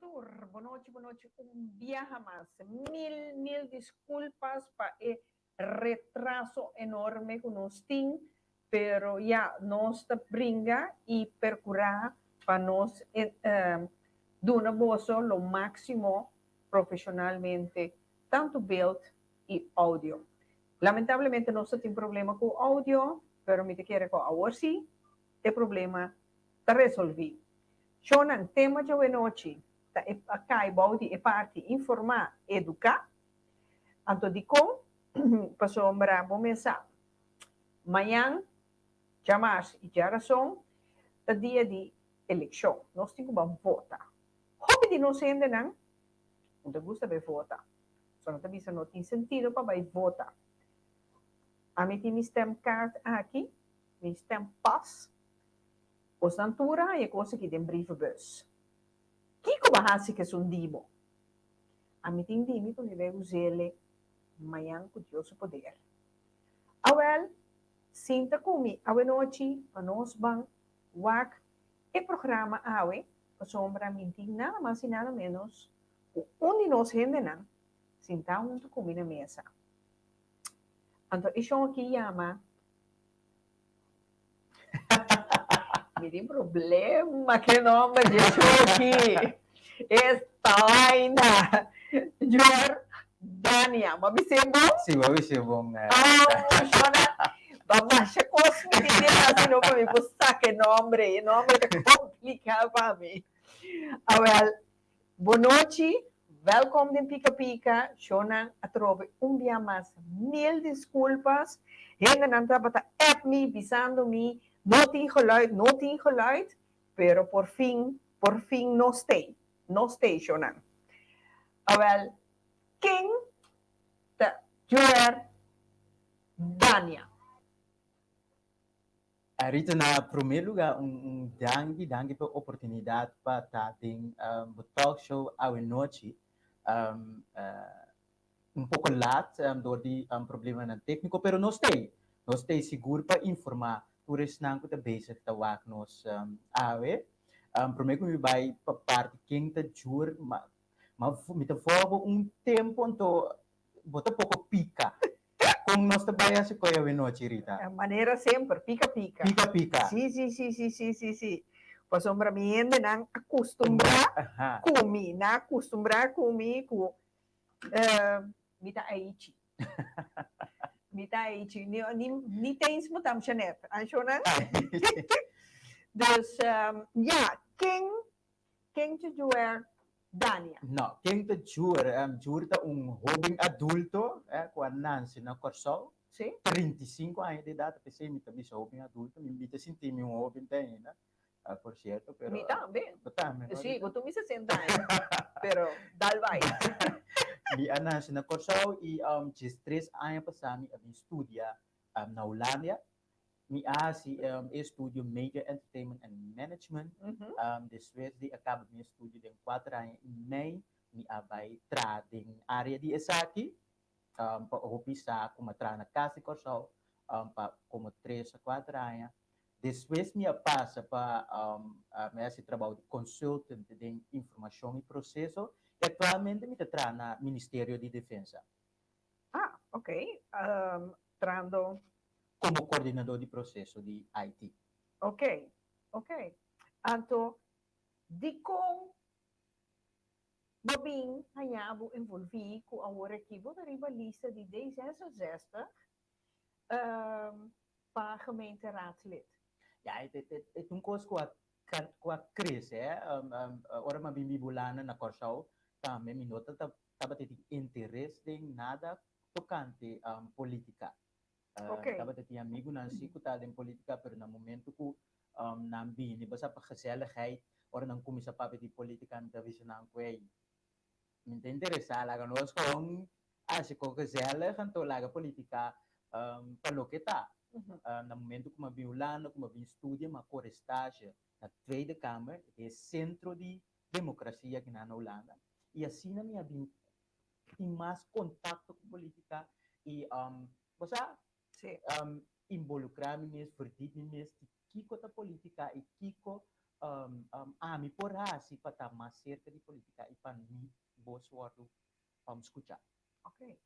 Boa noite, un día jamás. Mil disculpas para el retraso enorme que nos tiene, pero ya nos brinca y procurar para nos dar lo máximo profesionalmente, tanto build y audio. Lamentablemente no se tiene problema con audio, pero me te quiere con ahora sí, el problema está resolvido. Shonan, tema de hoje acá body e parte informar, educar. Anto di com, passou vou mensar. Amanhã, jamais e geração, é dia de eleição. Nós temos que votar. Hobby de nós ainda não, não gosta de votar. Só não tem não tem sentido para votar. A mim tem stem card aqui, tem stem pass. O santura é coisa que tem brievenbus. Kiko bahasi que sundimo. A mim tem dimi que deve usar amanhã com Deus o poder. Awel, sinta comigo, a noite, a nós bang, wak, e programa awe, a sombra minti nada mais e nada menos, onde nós rendenan, sinta junto comigo na mesa. Então, isso aqui chama me tem problema que nome de aqui. Esta vaina. Jordânia. Mas você é bom? Sim, mas é bom. Chora. Vamos a coisa me dizer assim, não para mim. Você que nome é complicado para mim. Well, boa noite. Welkom in Pika Pika. Shona, atrove dia mais. Mil desculpas. Ainda não estava a app me, bisando-me. Não tem geluid, pero por fim não stay, Shonan. Well, quem te Jordânia? Rita, na primeiro lugar, danke pela oportunidade para estar em talk show à noite. Pouco late, door die problemen técnico, pero nós tem seguro para informar. Por isso, não está bezig te waak nos awe. Primeiro que vai para parte quem te jur, mas me te fogo tempo então bota pouco pica. Como nós trabalhamos com a noite, Rita. A maneira sempre, pica. Pica. Sim. Pois para mim ainda não acostumbrar comigo mita aichi. Ni tens mo tam chanet. Ansho na? Dus, quem te juer Dania? No, quem te jura jovem adulto, quando nasce na Corsol, Sim? 35 anos de idade, pensei me também sou jovem adulto, me senti jovem ainda, por certo, pero... Me também. Também. Sim, eu me 60 anos, pero dal vai. Mi nasce na Corsol e 3 anos passado eu estudia na Holanda. Mi estudio Media Entertainment and Management. Depois de acabo meu estudo em 4 anos e meio, mi vai tra em área de aqui, para opisar como tra na casa de Corsol, como 3 a 4 anos. Depois me passa para esse trabalho de consultant de informação e processo. E atualmente me tra na Ministério de Defesa. Ah, ok. Trando como coordenador de processo de IT. Ok. Anto, di com babing hayabo envolvi com a hora que vou dar uma lista de 10 gesta para a gemeente raadslid. Ja, het een koos qua crise, ora ma bimbi bulana na Corsau, também me nota taba ter interesse em nada tocante política. Taba ter amigo na sikuta em política, pero na momento que não bini basta para gezelligheid, ora não começa para de política na visão que me interessa lá que nós com acho que gezellig então lá política para lo que tá. No momento que eu vim lá, que eu vim estudar, uma corestagem na Tweede Kamer, é centro de democracia aqui na Holanda. E assim na minha vida, tem mais contato com política e você involucrar-me mesmo, verdade mesmo, kiko ta política e kiko ami porra si pata mais cerca de política e para mim boas wordo escutar. Ok.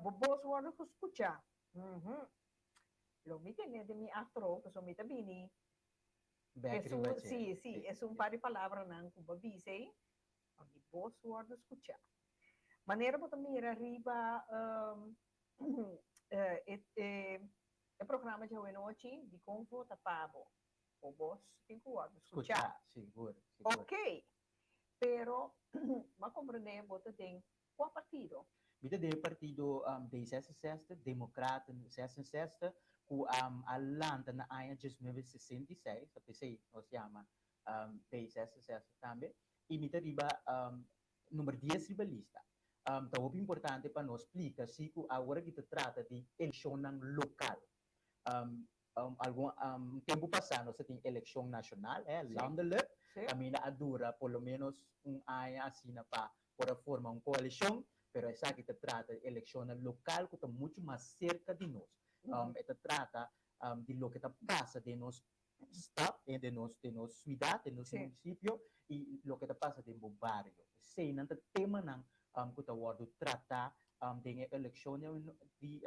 Boas horas que escuchar. Lo mi tiene de mi astro, que son mi tabini. Back riba Sí, sí, es un par de palabras nan que bavise. Oni boas horas escuchar. Maneira para mim arriba o programa de hoje noite de conforto pago. O boss tem que escuchar. Seguro. Ok, pero ma compreender bota tem qual partido? Bida de partido D66, Democraten 66, ku alanta na aya 1966, sa PC, nos chama D66 também, e mita riba número 10 riba lista. Então, o importante para nós explicar se agora que se trata de eleição local. Tempo passado, nós temos eleição nacional, landelijk, também dura pelo menos ano assim para formar uma coalição, pero essa que se trata de eleição local, que está muito mais cerca de nós. Se trata de lo que está passa de nosso estado, de nossa cidade, de nosso município, e lo que está passa de nosso bairro. Sei, não tema não que está word tratar de eleição de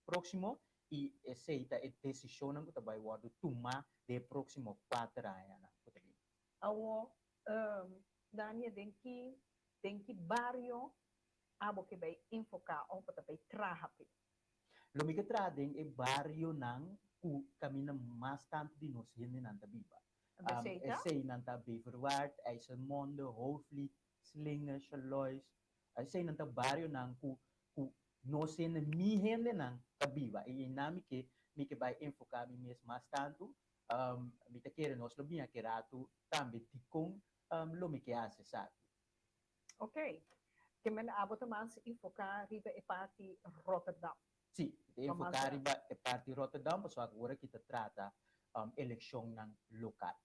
próximo e aceita a decisão que está vai word tomar de próximo 4 anos. Awo Dania denki barrio abo que vai enfocar ou para vai trabalhar. Lo que tradem é barrio nang ku camina mais tanto de nós gente nanta biba. Sei nanta Beverwaard, IJsselmonde, Hoofdvliet, Slingers, Charlois. Sei nanta barrio nang ku nós gente mi gente nang tabiba. E nami que vai enfocar mi mes mais tanto. Mi te quer nós lo bem queratu também ticong lo me que hace sabe. Ok. Que men abo mais enfocar riba e parte Rotterdam. Sim, enfocar riba e parte Rotterdam, mas agora que se trata eleição nang local.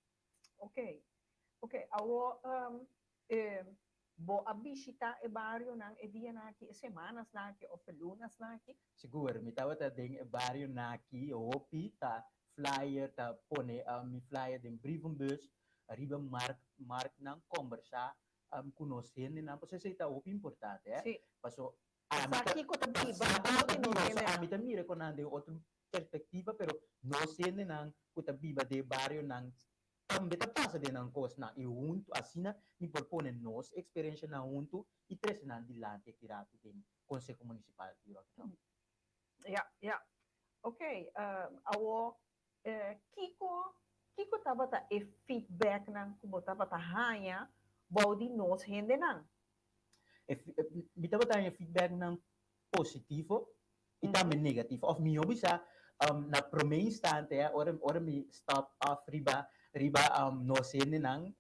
Ok. Awo bo abisita e barrio nang e dia naki semanas naki o lunas naki. Siguro, mi tawa ta ding e barrio naki hopi ta flyer ta pone mi flyer den brievenbus riba mark nang conversa conoscendo na pois sei ta hopi importante Sì. Paso Aqui ko tabi ba mi ta mire con ande outra perspectiva pero no sende nang ko tabi ba de barrio nang também tá passa de não coisa na e junto assim me propõe nós experiência na junto e três na dilante que irá tem conselho municipal de Rotterdam. Ja. Ok. Awo Kiko tava ta e feedback nang kubo tava ta hanya body nós rende nang. Me tava tendo feedback não positivo e também negativo. Of me bisa na primeiro instante ora me stop off riba no sene nang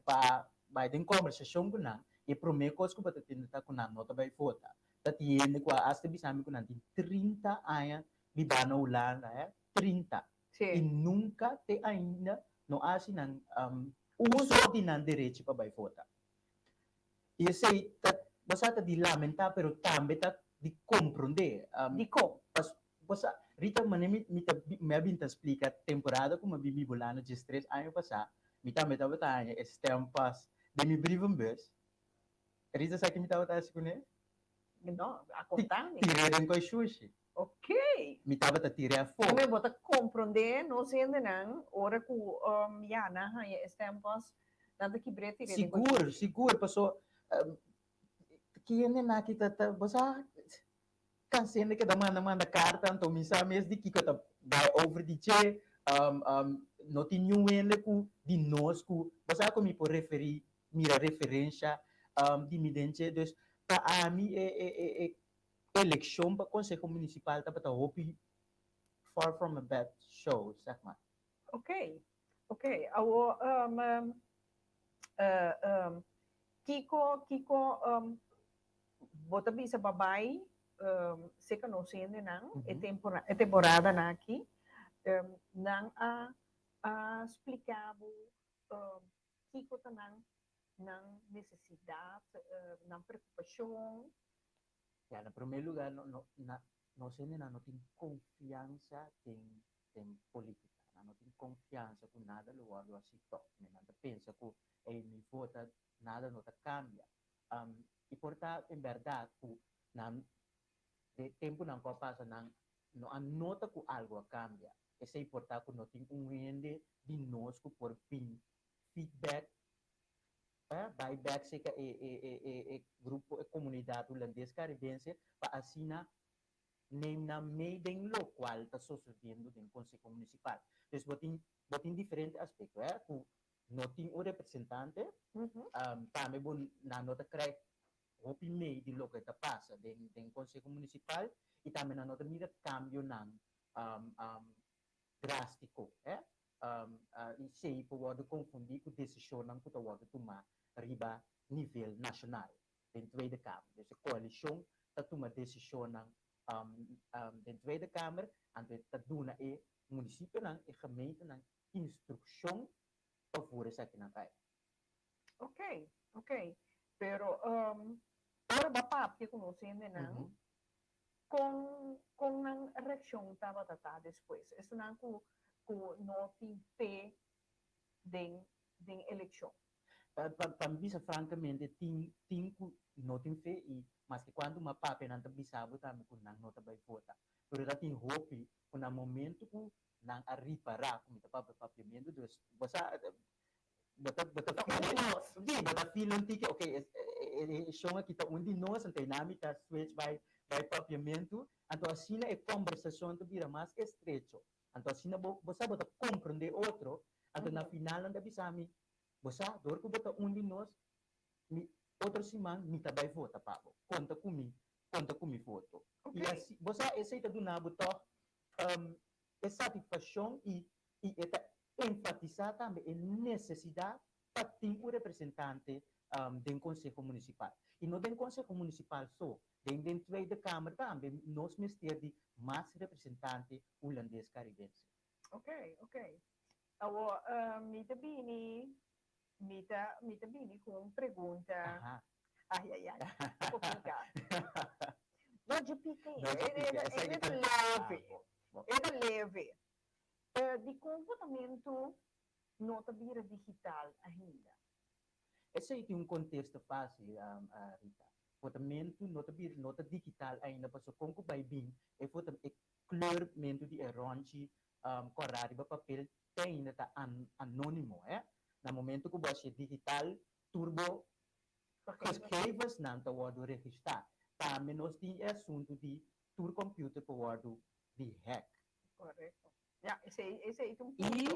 pa by den conversation ko nang e primeiro coisa que bata tinta ko nang nota by vota. Tati yende ko hasta bisa mi ko nang 30 anos mi bana ulana 30. E nunca te ainda no asi nang uso di nang direito pa by vota. E sei basta di lamentar pero também tá de compreender Di com basta Rita me abinta explica temporada como bibi bolano de 3 anos passar me tava tanya estampas de mi brievenbus Rita sabe que me tava assim né no acontane. Tirei com sushi Ok. me tava tirei a foto Me bota compreender nós rende nang ora ku ya na hanya estampas nada que brete seguro passou que na kita basta cansando que manda carta então me sabe mesmo de que tá vai over de che não tem nenhum ende ku de nós ku basta como me por referir mira referência de me dente dus para a mim eleição para conselho municipal tá para hope far from a bad show zeg maar. Ok. Awo Kiko bota bisa babai se conociendo nang e temporada na aqui nang explicava Kiko tanang nang necessidade nang preocupação. Ya, en primer lugar, no sé, nena, no tengo confianza en política. não tem confiança com nada lugar do assim top, não pensa que me vota nada não cambia. E portanto, em verdade, não de tempo não passa não anota que algo cambia. Isso é importante que não tem rende de nós por feedback, buyback se grupo comunidade holandesa caribense para assinar nem na meio do local está sucedendo no Conselho Municipal. Então, botem diferentes aspectos. Não tem um representante, também na nota crai o meio de lo que está passa no Conselho Municipal e também na nota mira cambio drástico. E se pode confundir com decisão que pode tomar riba nível nacional, em Tweede Kamer. Então, a coalição está tomando decisão de Tweede Kamer, en está dona e município e gemeente instrução para voor essa aqui na caia. Ok. Pero ora bapa que conhecendo não com a reação estava tratada depois. Isso não não tem fé de eleição. Para mim, francamente, tem não tem fé mas que quando uma papa não está bisabo também com não está vai votar. Por isso tem hope que no momento que não arribará como está papiamento dos você bota filho que ok chama que tá onde nós dinâmica switch vai papiamento então assim é conversação que vira mais estreito então assim você bota compreender outro então na final não bisami você dor que bota onde nós outro semana me vai votar papo conta comigo voto e assim você aceita do nabo é satisfação e enfatizar também a necessidade para ter um representante do Conselho Municipal. E não do Conselho Municipal só, dentro da Tweede Kamer também, nós precisamos de mais representantes holandeses caribenses. Ok. Agora, me também com uma pergunta. Ai, complicado. Não de pique, é leve. De comportamento nota vira digital ainda. Esse é um contexto fácil, Rita. Comportamento nota digital ainda, porque como vai bem, é claramente de errante, correto, o papel ainda está anônimo, no momento que você digital, turbo, escrevas não está word registrar. Também nós temos assunto de tur computer para word de hack. Correto. Esse é um ponto. E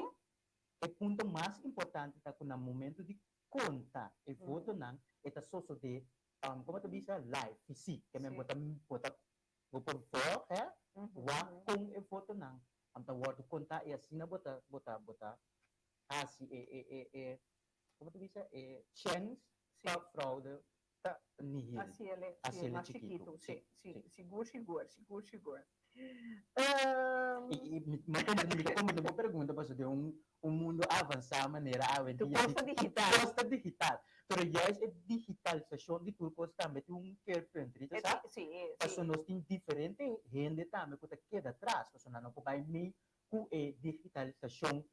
o ponto mais importante é que no momento de conta e voto não está só de como tu diz live físico que me bota por fora com e voto não então word conta e assim bota assim como tu diz chance para fraude tá nihil assim ele chiquito sim seguro e me pergunta para de um mundo avançado maneira costa digital pero já é digitalização de tudo costa também tem carpentry sabe porque nós tem diferente gente também que queda atrás porque não vai me com a digitalização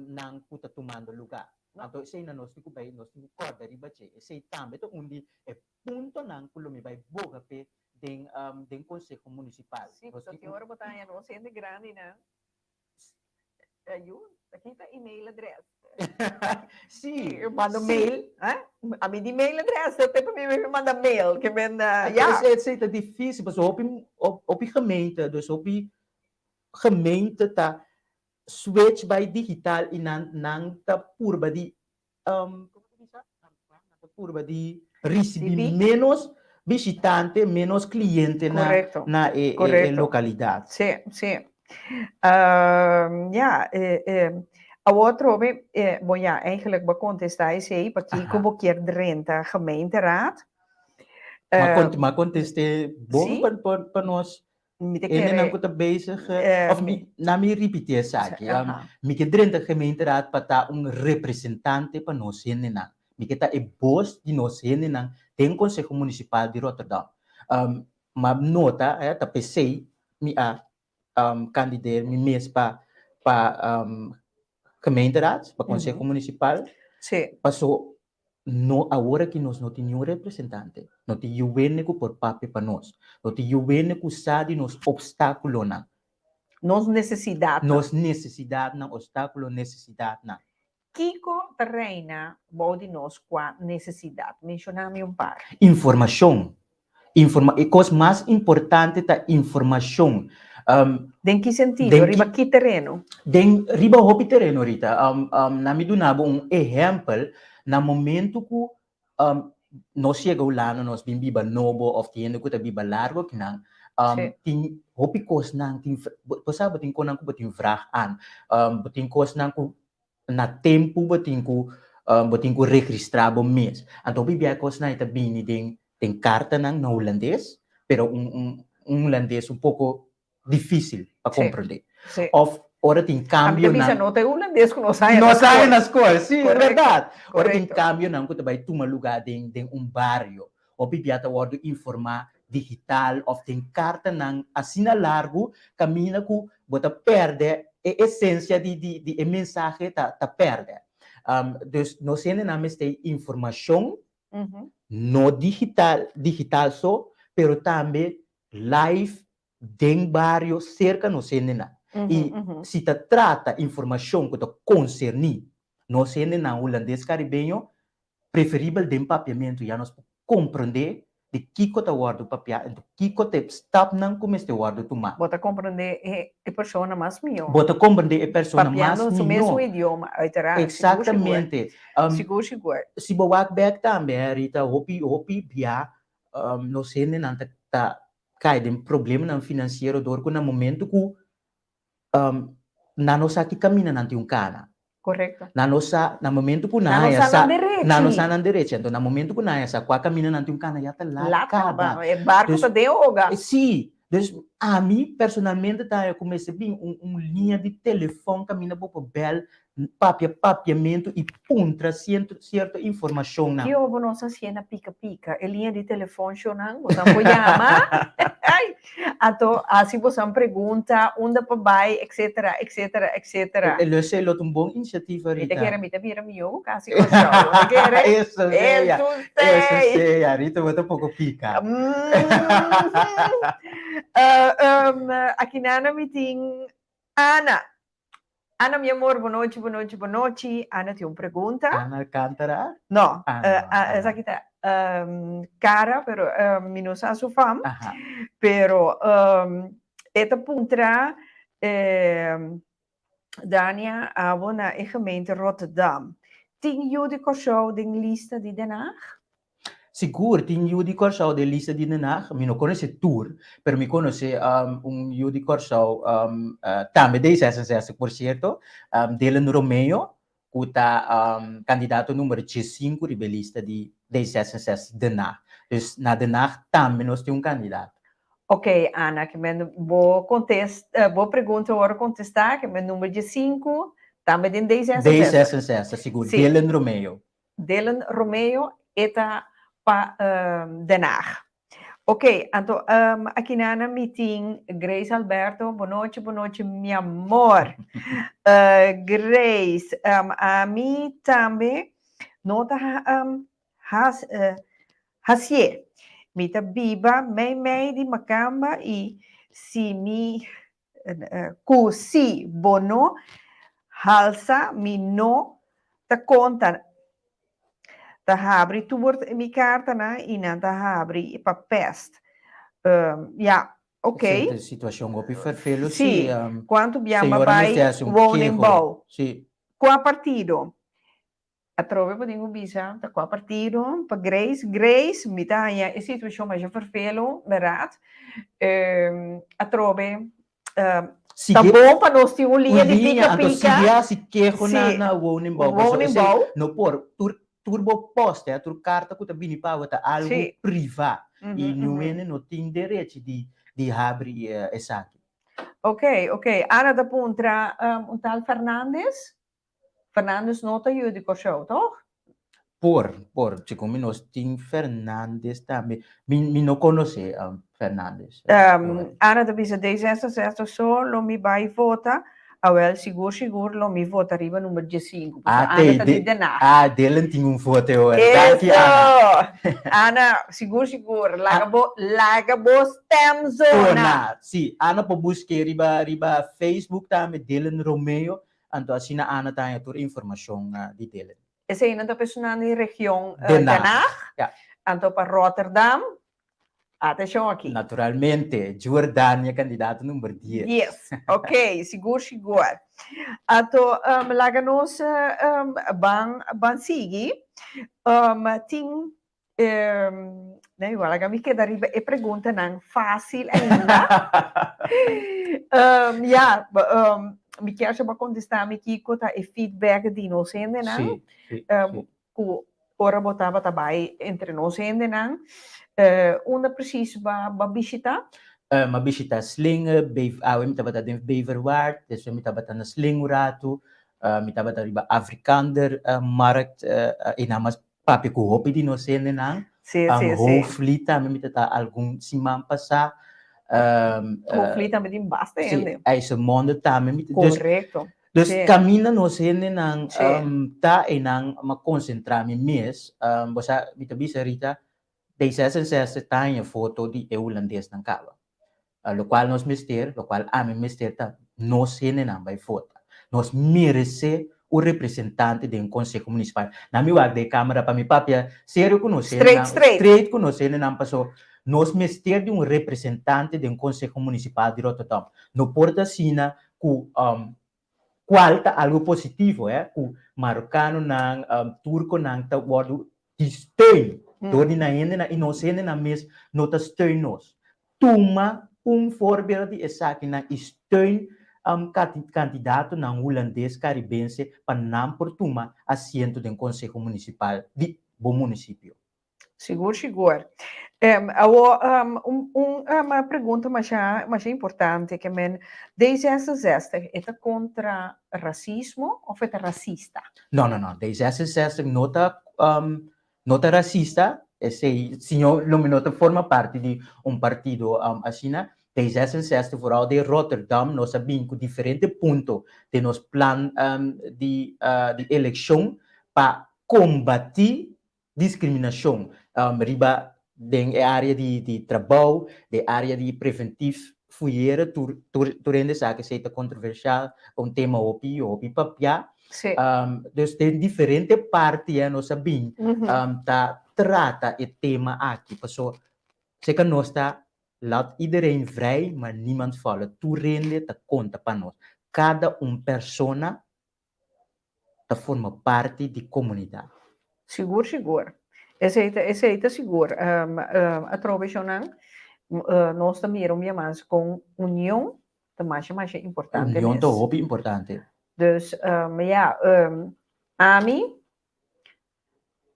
não está tomando lugar então sei na nós nós tem corda riba che sei também to onde é ponto não que me vai boga pe den Conselho Municipal. Sim, porque agora botar a não sendo grande, né? Aqui está e-mail address. Sim. Eu mando mail, a minha e-mail address, até para mim me manda mail, que me é difícil, mas op gemeente, dus op gemeente tá switch by digital e não tá purba de receber menos visitante, menos cliente na localidade. Sim. A outro, eigenlijk wat contestar is aí, porque como quer renta gemeenteraad. Maar conteste bom para nós. Ele não está bezig, of na me repetir essa aqui. Me que renta gemeenteraad para representante para nós não. Me que boss de nós não. Tem Conselho Municipal de Rotterdam. Uma nota, tá pensei, me candidato, me mês para para gemeenteraad, para consejo Uhum. municipal, Sim. passou no agora que nós não temos um representante, não tem o único por papel para nós, não tem o único sabe nos obstáculos não, Nos necessidade. nos necessidade não, obstáculo necessidade não. Kiko treina de nós com a necessidade. Mencioname um par. Informação, e coisa mais importante é informação. Em que sentido? Den Arriba que- que terreno? Den riba hopi terreno Rita, na me donava exemplo na momento que nós chegamos lá, nós bim biba novo, ou tiendo que biba largo que não, Sim. tin hopi kos nang tin, sabe tin ko nang ko tin vrag aan, tin kos nang ko na tempo batin ko registrabo mês. Então bibia kos na ita bini den carta nang na holandês, pero holandês pouco difícil para Sim. compreender. Sim. Of ora tem cambio A na não tem holandês que não sai não na sai escola. na escola, sim, é Correto, verdade. Ora tem correto. cambio não que vai tomar lugar de bairro. O bibiata word informar digital of tem carta nang assina largo caminha ku bota perde a essência de mensagem tá perde. Dus nós temos na mesma informação Uhum. no digital só, pero também live den barrio cerca no senena. E se te trata informação que te concerni, no senena holandês caribenho, preferível den papiamento, já nós compreender de que te guarda o papel, de que te stop não como este guarda tomar. Bota compreender a pessoa mais melhor. Bota compreender a pessoa mais Papiando no mesmo idioma, uiteraard. Exatamente. Seguro. Se bawak back também, Rita, hopi bia, no sei nem nanta tá cai de problema não financeiro dor no momento que na nossa que caminha nanti cana. Correto. Na nossa na momento que Na nossa na direita, então na momento que na essa qua caminha nanti cana já tá lá acaba. É barco tá de oga. Sim. A mim, personalmente, eu comecei a ver linha de telefone caminha para o bel, papiamento e puntra certa informação. Que houve nossa cena pica-pica, a linha de telefone chorando, você pode chamar, então, assim você pergunta, onde para vai, etc. Eu sei, é uma boa iniciativa, Rita. Mita vira meu, quase com o Isso sei, a Rita bota um pouco pica. Aqui na me tem Ana, meu amor, boa noite. Ana tem uma pergunta. Ana Alcântara? Não, essa aqui tá cara, pero mi no sa su fam. Pero esta puntra Dania abo na gemeente Rotterdam. Tem jullie corso de lista de Den Haag? Seguro, tem Judy Corsau de lista de Den Haag. Eu não conheço tour, mas me conhece Judy Corsau também de SSS, por certo, Dylan Romeo, que está candidato número 5 de lista de SSS Den Haag. Dus na Den Haag também nós temos candidato. Ok, Ana, que vou perguntar agora contestar, que meu número 5 também tem 10 SSS, seguro. Dylan Romeo. Dylan Romeo está para Den Haag. Ok, então aqui na meeting, Grace Alberto, boa noite, meu amor. Grace, a mim também, nota Hasie, mita biba, mei di Macamba e si mi cusi bono, halsa mi no, ta conta. Ta habri, tu wordt mi carta na ina ta habri pa pest. Ja, ok. Situação op vervelo, sim. Quanto abbiamo pai woningbouw. Sì. Qua partido. A trove podingo bisa, ta qua partido, pa Grace, mitaya, e situação mais vervelo, berat. A trove, tá bom para nós ter uma linha de pica-pica. Se queijo na woningbouw. No por turbo post, tur carta que também para algo privado e não tem direito de abrir essa aqui. Ok. Ana da puntra tal Fernandes nota jullie show, toch? Como nós tem Fernandes também. Me não conhece Fernandes. Ana da bisa D66 solo mi vai vota Well, siguro, lo mi vota arriba número 15. Tem, Ana tá de denar. Dylan tinha foto hoje. Daqui, Isso! Ana. Ana, siguro. Laga bo stem zona. Sim, Ana po buscar riba Facebook também, Dylan Romeo. Então, assim, Ana tem toda a informação de Dylan. Essa é a pessoa na região Den Den Haag. Haag. Então, para Rotterdam. Atenção aqui. Naturalmente, Jordânia, candidato número 10. Yes, ok, seguro. Então, laga nós ban seguir. Tem, né, laga me queda arriba e pergunta não fácil ainda. Me quer chamar contestar me que cota e feedback de nós ainda não. Sim. Que ora botava também entre nós ainda não. Onde precies ba visita? Maar visita Slinger, we hebben in Beverwaard, dus we hebben een Slingurato, we hebben riba Afrikaner markt, in amas papi ko hopi di no sende nang, hopefully tame met algum siman passa. Hopefully tame din basta ende. Ai se monde tame met. Correcto. Dus camina no sende nang ta enang ma concentrar me mes, bosa bisa Rita, D66 tem a foto de holandês na cava. Lo qual nós mister, lo qual a mim mister tá nós sendo não vai foto. Nós merece o representante de conselho municipal. Na minha de câmara para mi papia, sério que nós straight que nós sendo não passou. Nós mister de representante de conselho municipal de Rotterdam. No porta sina ku qual tá algo positivo, ku marocano nang turco nang tá word de steun. Door die na inocente na mes nota steun nos. Toma voorbeeld die is na steun candidato na holandês caribense para não por toma assento do conselho municipal de bom município. Seguro. Uma pergunta mais importante que men D66 é contra racismo ou é racista? Não. D66 nota racista, esse senhor não forma parte de partido assim, D66 vooral de Rotterdam, nós sabemos que diferente ponto de nosso plano de eleição para combater discriminação, riba de área de trabalho, de área de preventivo, fuera, turende sabe que é controversial, tema opi papia. Dus tem diferente parte nós sabemos tá trata o tema aqui, pessoal. Se que nós tá laat iedereen vrij, maar niemand vallen. Toerende te conta para nós. Cada persona te forma parte da comunidade. Seguro. Esse é seguro. A trovão nós também mais com união, mais importante. União é muito importante. Dus a mim,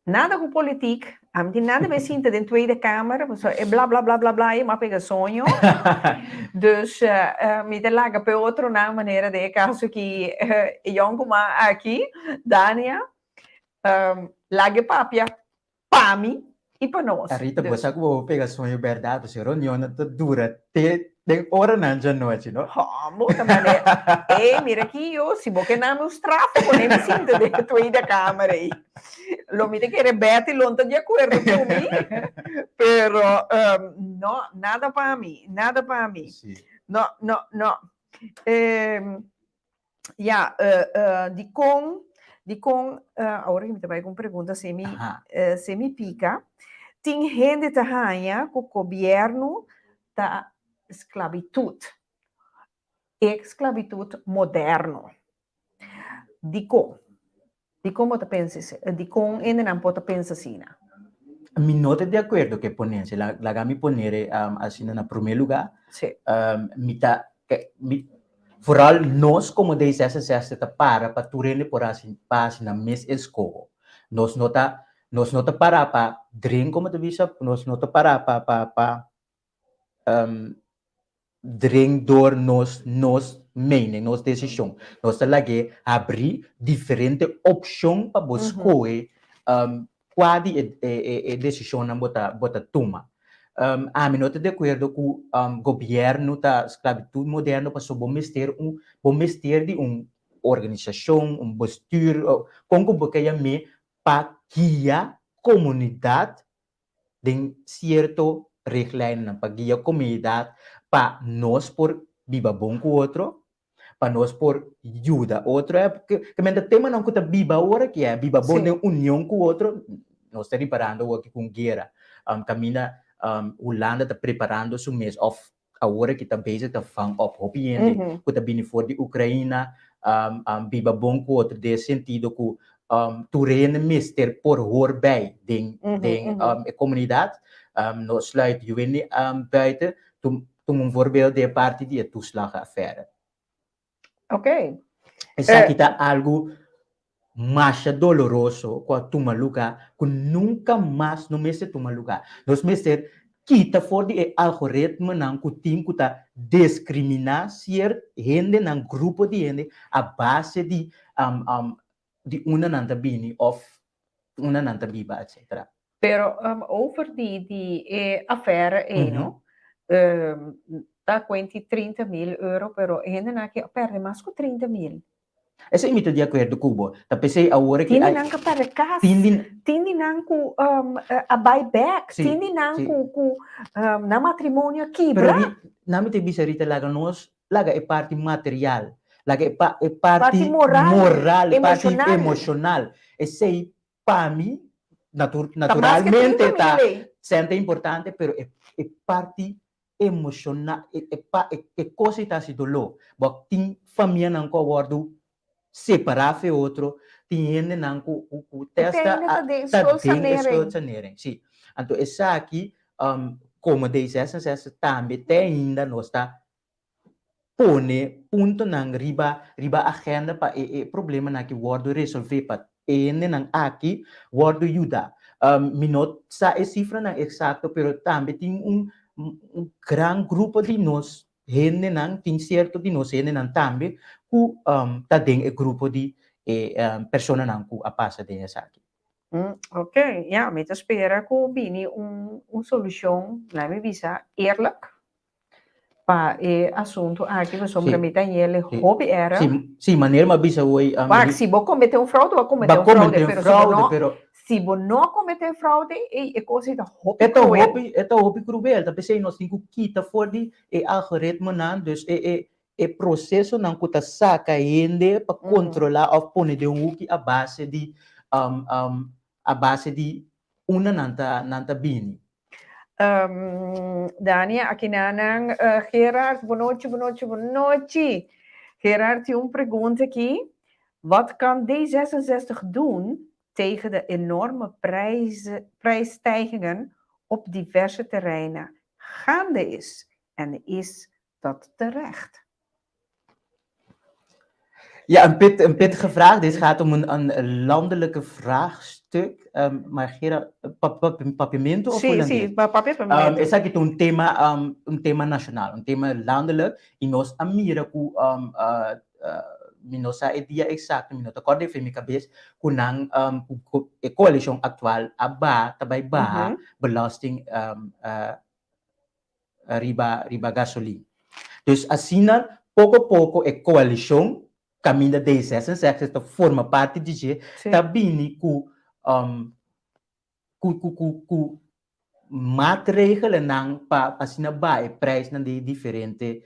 nada com política, a mim nada me sinta dentro da Tweede Kamer, é blá, mas pega sonho. Dus, me te laga para outro na maneira de caso que Yonguma aqui, Dania, laga papia, para mim e para nós. A Rita, você que vou pegar sonho verdade, se reunião dura, tem hora na noite, não? Muita maneira. Mira aqui, se você não me tráfico, nem me sinto dentro da câmera aí. Lo mi te quiere Betty, não está de acordo comigo, pero no, nada para mim. Sí. No. De com, agora que me vai com pergunta, se me pica, tem gente que ganha com o governo da esclavitud moderno. De como te pensas? De como ainda não pode pensar assim? Mi não de acordo que ponerse, la mi poner assim na primeiro lugar. Sim. Vooral nós como D66 para turende por assim na mes escola. Nós nota para drink como tu visa, nós nota para drink door nos mening, nos decisão. Nós lagi abrir diferente opção para buscar qual é decisão na bota toma. a mim não estou de acordo com o governo da esclavitud moderna para bom mestre de organização, bestuur, como que me para guiar comunidade de certo reglijn, para guiar comunidade para nós por viva bom com outro, para nós por ajuda outro, porque o tema não que viva agora que é viva bom de união com outro, nós estamos preparando aqui com guerra, camina Holanda está preparando o mês of agora que está bezig te vang op hopiende, que está vindo fora de Ucrânia, viva bom com outro, de sentido que tu reine mister por hoor bij de comunidade, nós sluit jullie buiten, toen voorbeeld de parte de toeslagenaffaire. Ok. Essa aqui está algo mais doloroso quando tu maluca, que nunca mais no mês tu maluca. Nós mestre kita for de algoritmo não que tem que tá discriminar ser gente num grupo de gente a base de uma nanta bini of uma nanta biba etc. Pero over die affaire, no? Tá com 30.000 euro, pero ainda não que perde mais que 30.000. Essa imita de acordo Cubo. Tá pensei a hora que tindi nang ka para kas. Tindi nang ku a buyback. Tindi nang ku na matrimônio quebra. Pero nami te bisa rita laga nós laga é parte material, laga é parte moral, é parte emocional. E sei para mim naturalmente tá sente importante, pero é parte emocional, é coisa que tá se dolor. Bom, tem família não co acordo separar fe outro, tem gente não co testa tá dentro sim. Então essa aqui como diz essa também tem ainda nós está pone ponto nang riba agenda para problema na que word resolver para ene nang aqui word ajuda minot sa cifra na exato pero também tem gran grupo de nós gente nang tem certo de nós gente nang também ku tá dentro grupo de persona nang ku a passa dessa aqui. Ok, ja, met te spelen ko bini solução, na minha visa, eerlijk. Pa assunto aqui we sombra met ele hobby era. Sim, maneira mas bisa oi. Mas se você cometer fraude, vai cometer fraude, pero se você não cometer fraude, é coisa da hobby cruel. É hobby cruel, tá pensei nós tem que quitar fora de algoritmo não, dus processo não que tá saca ainda para controlar ou pôr de que a base de a base de una nanta bini. Dania, aqui nanang Gerard, boa noite. Gerard, tem pergunta aqui. Wat kan D66 doen tegen de enorme prijsstijgingen op diverse terreinen gaande is? En is dat terecht? Ja, een pittige vraag. Dit gaat om een landelijke vraagstuk. Maar Gerard, Papiamento of Sim, Papiamento. Is aqui um tema nacional, tema landelijk. E nós amira ku minosa e dia exacto, minota acorde fe mi cabeça kunang a coalition actual aba tabay ba belasting riba gasolina. Dus asina pouco a coalition caminha de D66 forma parte de tabini ku maatregelen nang pa asina ba e prijs na de diferente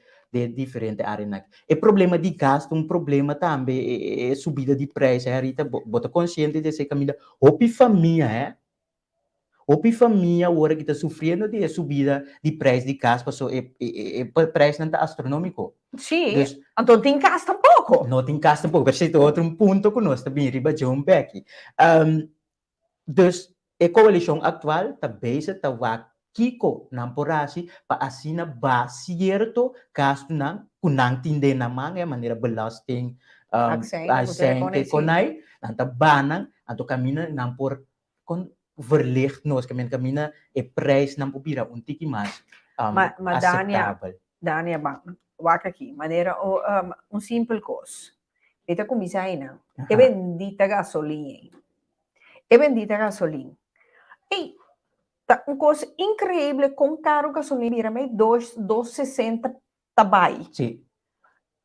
áreas. O problema de gasto, problema também é subida de preço. Rita, bota consciente de ser caminho. Hopi família, agora que está sofrendo de subida de preço de gasto, passou preço não está astronômico. Sim, então tem gasto um pouco. Não tem gasto um pouco, mas é outro ponto que nós também riba John Beck. Dus a coalição atual está base está Kiko namporasi pa asina ba certo gasto nang kunang tinde namang maneira belasting accente konai nanta banang anto kamina nampor kon verlicht nos kamina e prijs nampopira tiki mas Dania waka aqui maneira simples coisa eta comisaina e bendita gasolina e Tá uma coisa incrível com caro gasolina, mira, mas 2,60 tabai. Sim.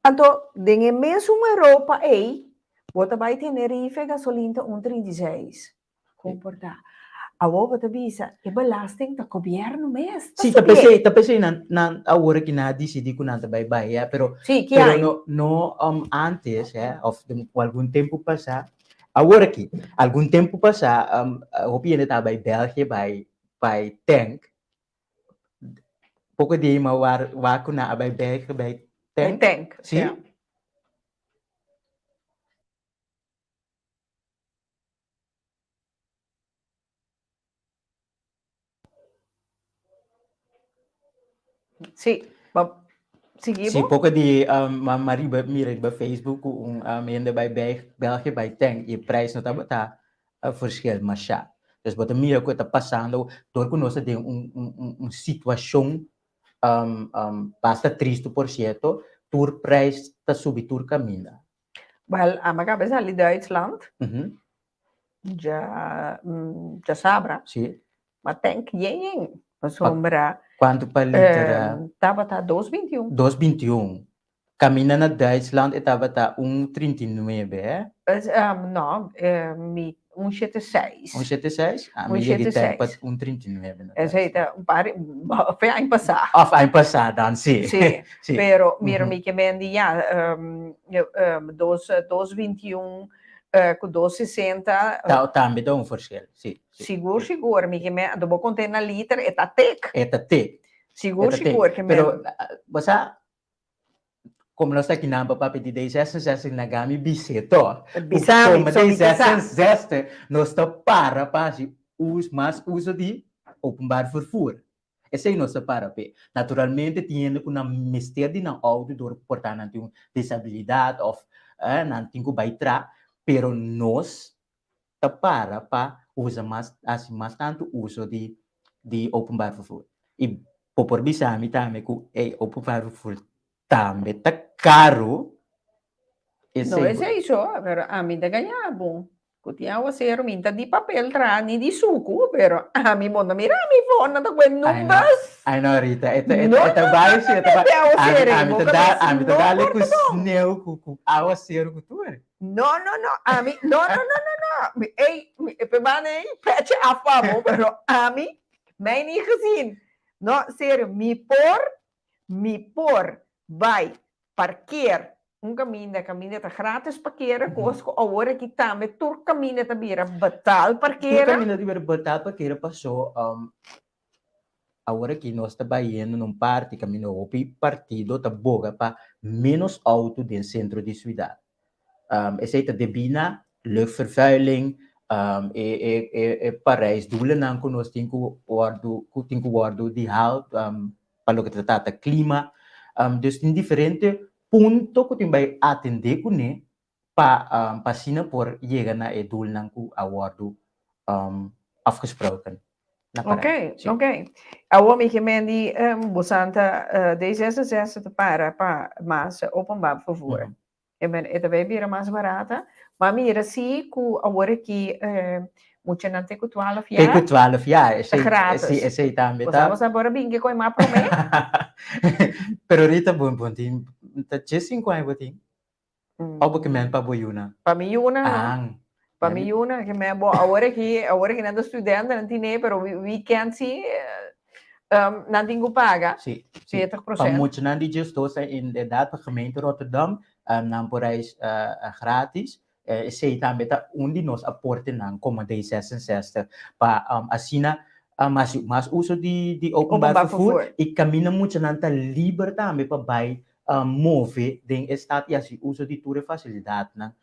Então, em mesmo Europa, aí, você vai ter gasolina 1,36. Comportar. A outra visa, é belasting do governo mesmo. Sim, tapos agora que na decidi que não vai baia, pero Sim, que pero no antes, of algum tempo passar, agora que algum tempo passar, o piano tá vai België vai tank, pouco de uma war na vai België vai tank, tank. sim. Yeah. Sim, seguimos? Sim, pouco de mariba mira ba Facebook ainda vai België vai tank e preço não tá verschil mas já. Dus wat mira que está passando, door que nós tem situação basta 30%, tur prijs está subir tur caminha. Well, a minha cabeça ali Duitsland, Uhum. já sabra, Sim. mas tem que ir, sombra. Quanto para litera? Estava tá 2,21. 2,21. Caminha na Duitsland estava tá 1,39, é? Não, 1,76. 1,76? A minha que tem para 1,39. Exato, foi ano passado. Ano passado, sim. Sim, Sim. pero mira, mi que mendi já, 2,21 com 2,60. Também dá verschil, sim. Seguro, mi que me, dopo contei na liter, é tá tek. É tá tek. Seguro, que me. Pero, basta, como nós aqui na Papa de 10 nagami biseto. Bisami, Como 10 nós está para se mais uso de openbaar vervoer. Esse aí nós para pe. Naturalmente tinha uma mistério de não auto door portar não tem disabilidade ou não tem que baitra, pero nós está para usa mais assim mais tanto uso de openbaar vervoer. E por bisami também que openbaar vervoer também tá caro. Não, esse é isso, pero a mim tá ganhando. Kutiawa zero minta di papel tra ni di suku, pero a mim mona mira mi phone na kwen numbers. Ai não, Rita, No, esta vai ser, a mim tá dale com sneu com água zero com tu. No, a mim, no. Ei, pebane, patch afamo, pero a mim, mij niet gezien. No, sério, me por, vai, parkeer, caminho tá grátis parkeren, kosko, agora que também, tur caminho tá bira, betal parkeren. Tur caminho tá bira, betal parkeren, passou, agora que nós está baiando num parte, caminho, o partido tá boga para menos auto dentro do centro de cidade. Esse aí tá debina, luchtvervuiling, Parijs doelen aan nós temos que guardar de halt, para o que trata clima, dus in diferente punto que tem vai atender com né para sina por chegar na doel nang ku awardo afgesproken. Ok. Agora me remendi, bostante D66 para mais openbaar vervoer. Het wij weer mais barata, maar mira sim que agora que moet não ter 12 jaar. Tem 12 jaar, gratis. Esse também tá. Vamos agora bem que coi mais para mim. Pero ahorita bom tim, tá 5 anos botim. Ou que men para boiuna. Para mim una. Para mim una que me bo agora que nada estudante não tem, pero weekend sim não tenho paga. Sim. 40%. Para muitos não de gestos in de data gemeente Rotterdam, não por reis grátis. Sei também tá onde nós aporte não como D66 para assina mas uso de openbaar vervoer e caminha muito não tá livre também para vai move den estado e assim uso de toda facilidade né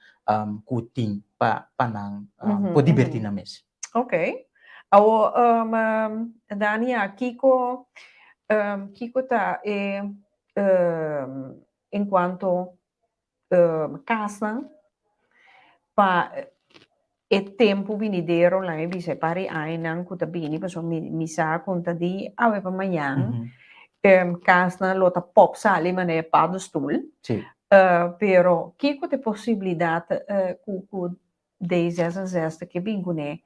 kuting para não por divertir na mês. Ok. Dania, Kiko tá enquanto casa para e tempo venideiro lá em Vise pare ainda que tá bem, pessoal me sa conta de ave para amanhã. Casa lota pop sali mané para o stoel. Sim. Pero Kiko tem possibilidade com D66 que vem né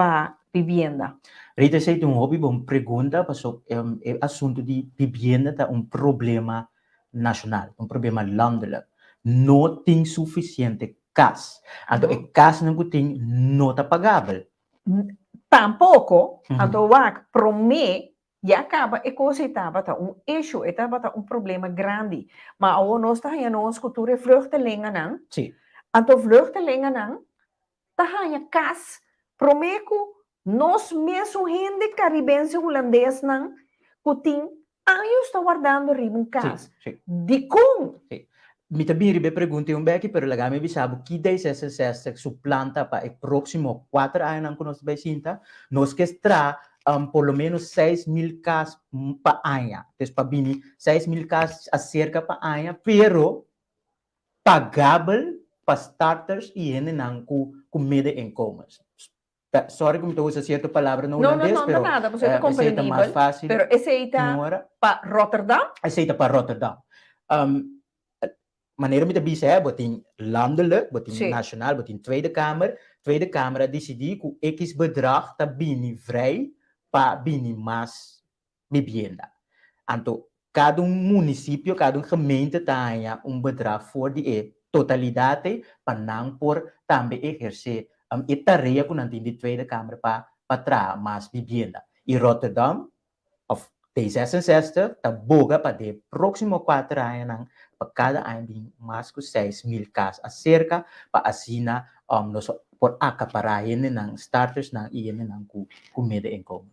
para vivienda. Rita, sei tem um hobby, bom pergunta, passou é assunto de vivienda tá um problema nacional, um problema landelijk. Não tem suficiente casa. Então, Não. a casa não tem não tá pagável. Tampouco, Uhum. então, para mim, já acaba e coisa estava issue, estava problema grande. Mas agora nós estamos em nossa cultura vluchtelingen não. Sim. Então, vluchtelingen não, está em casa, para mim, nós mesmo gente caribense holandês não, que tem anos está guardando riba casa. Sim. De como? Sim. Mi também ribe pergunta um beque, pero lagame bisabo que desse essa suplanta para o próximo 4 anos que nós vai sinta, nós que extra por lo menos 6.000 cas pa ano. Então, para bini 6.000 cas acerca pa ano, pero pagável para starters e ele não com média incomes. Sorry que me estou usando certa palavra no holandês, não, pero nada, você está compreendível. mais fácil. Pero esse aí está para Rotterdam? Esse aí para Rotterdam. Maneira me também é, botem landelijk, botem nacional, botem Tweede Kamer. Tweede Kamer decidir que X bedrag tá bini vrij para bini mais vivienda. Então, cada município, cada gemeente tem bedrag voor die totalidade para não por também exercer a tarefa que não tem de Tweede Kamer para trazer mais vivienda. E Rotterdam, of D66, tá boga para de próximo 4 anos para cada ano de mais que 6.000 casas acerca para assinar nós por acaparar ainda não starters não e ainda não com média income.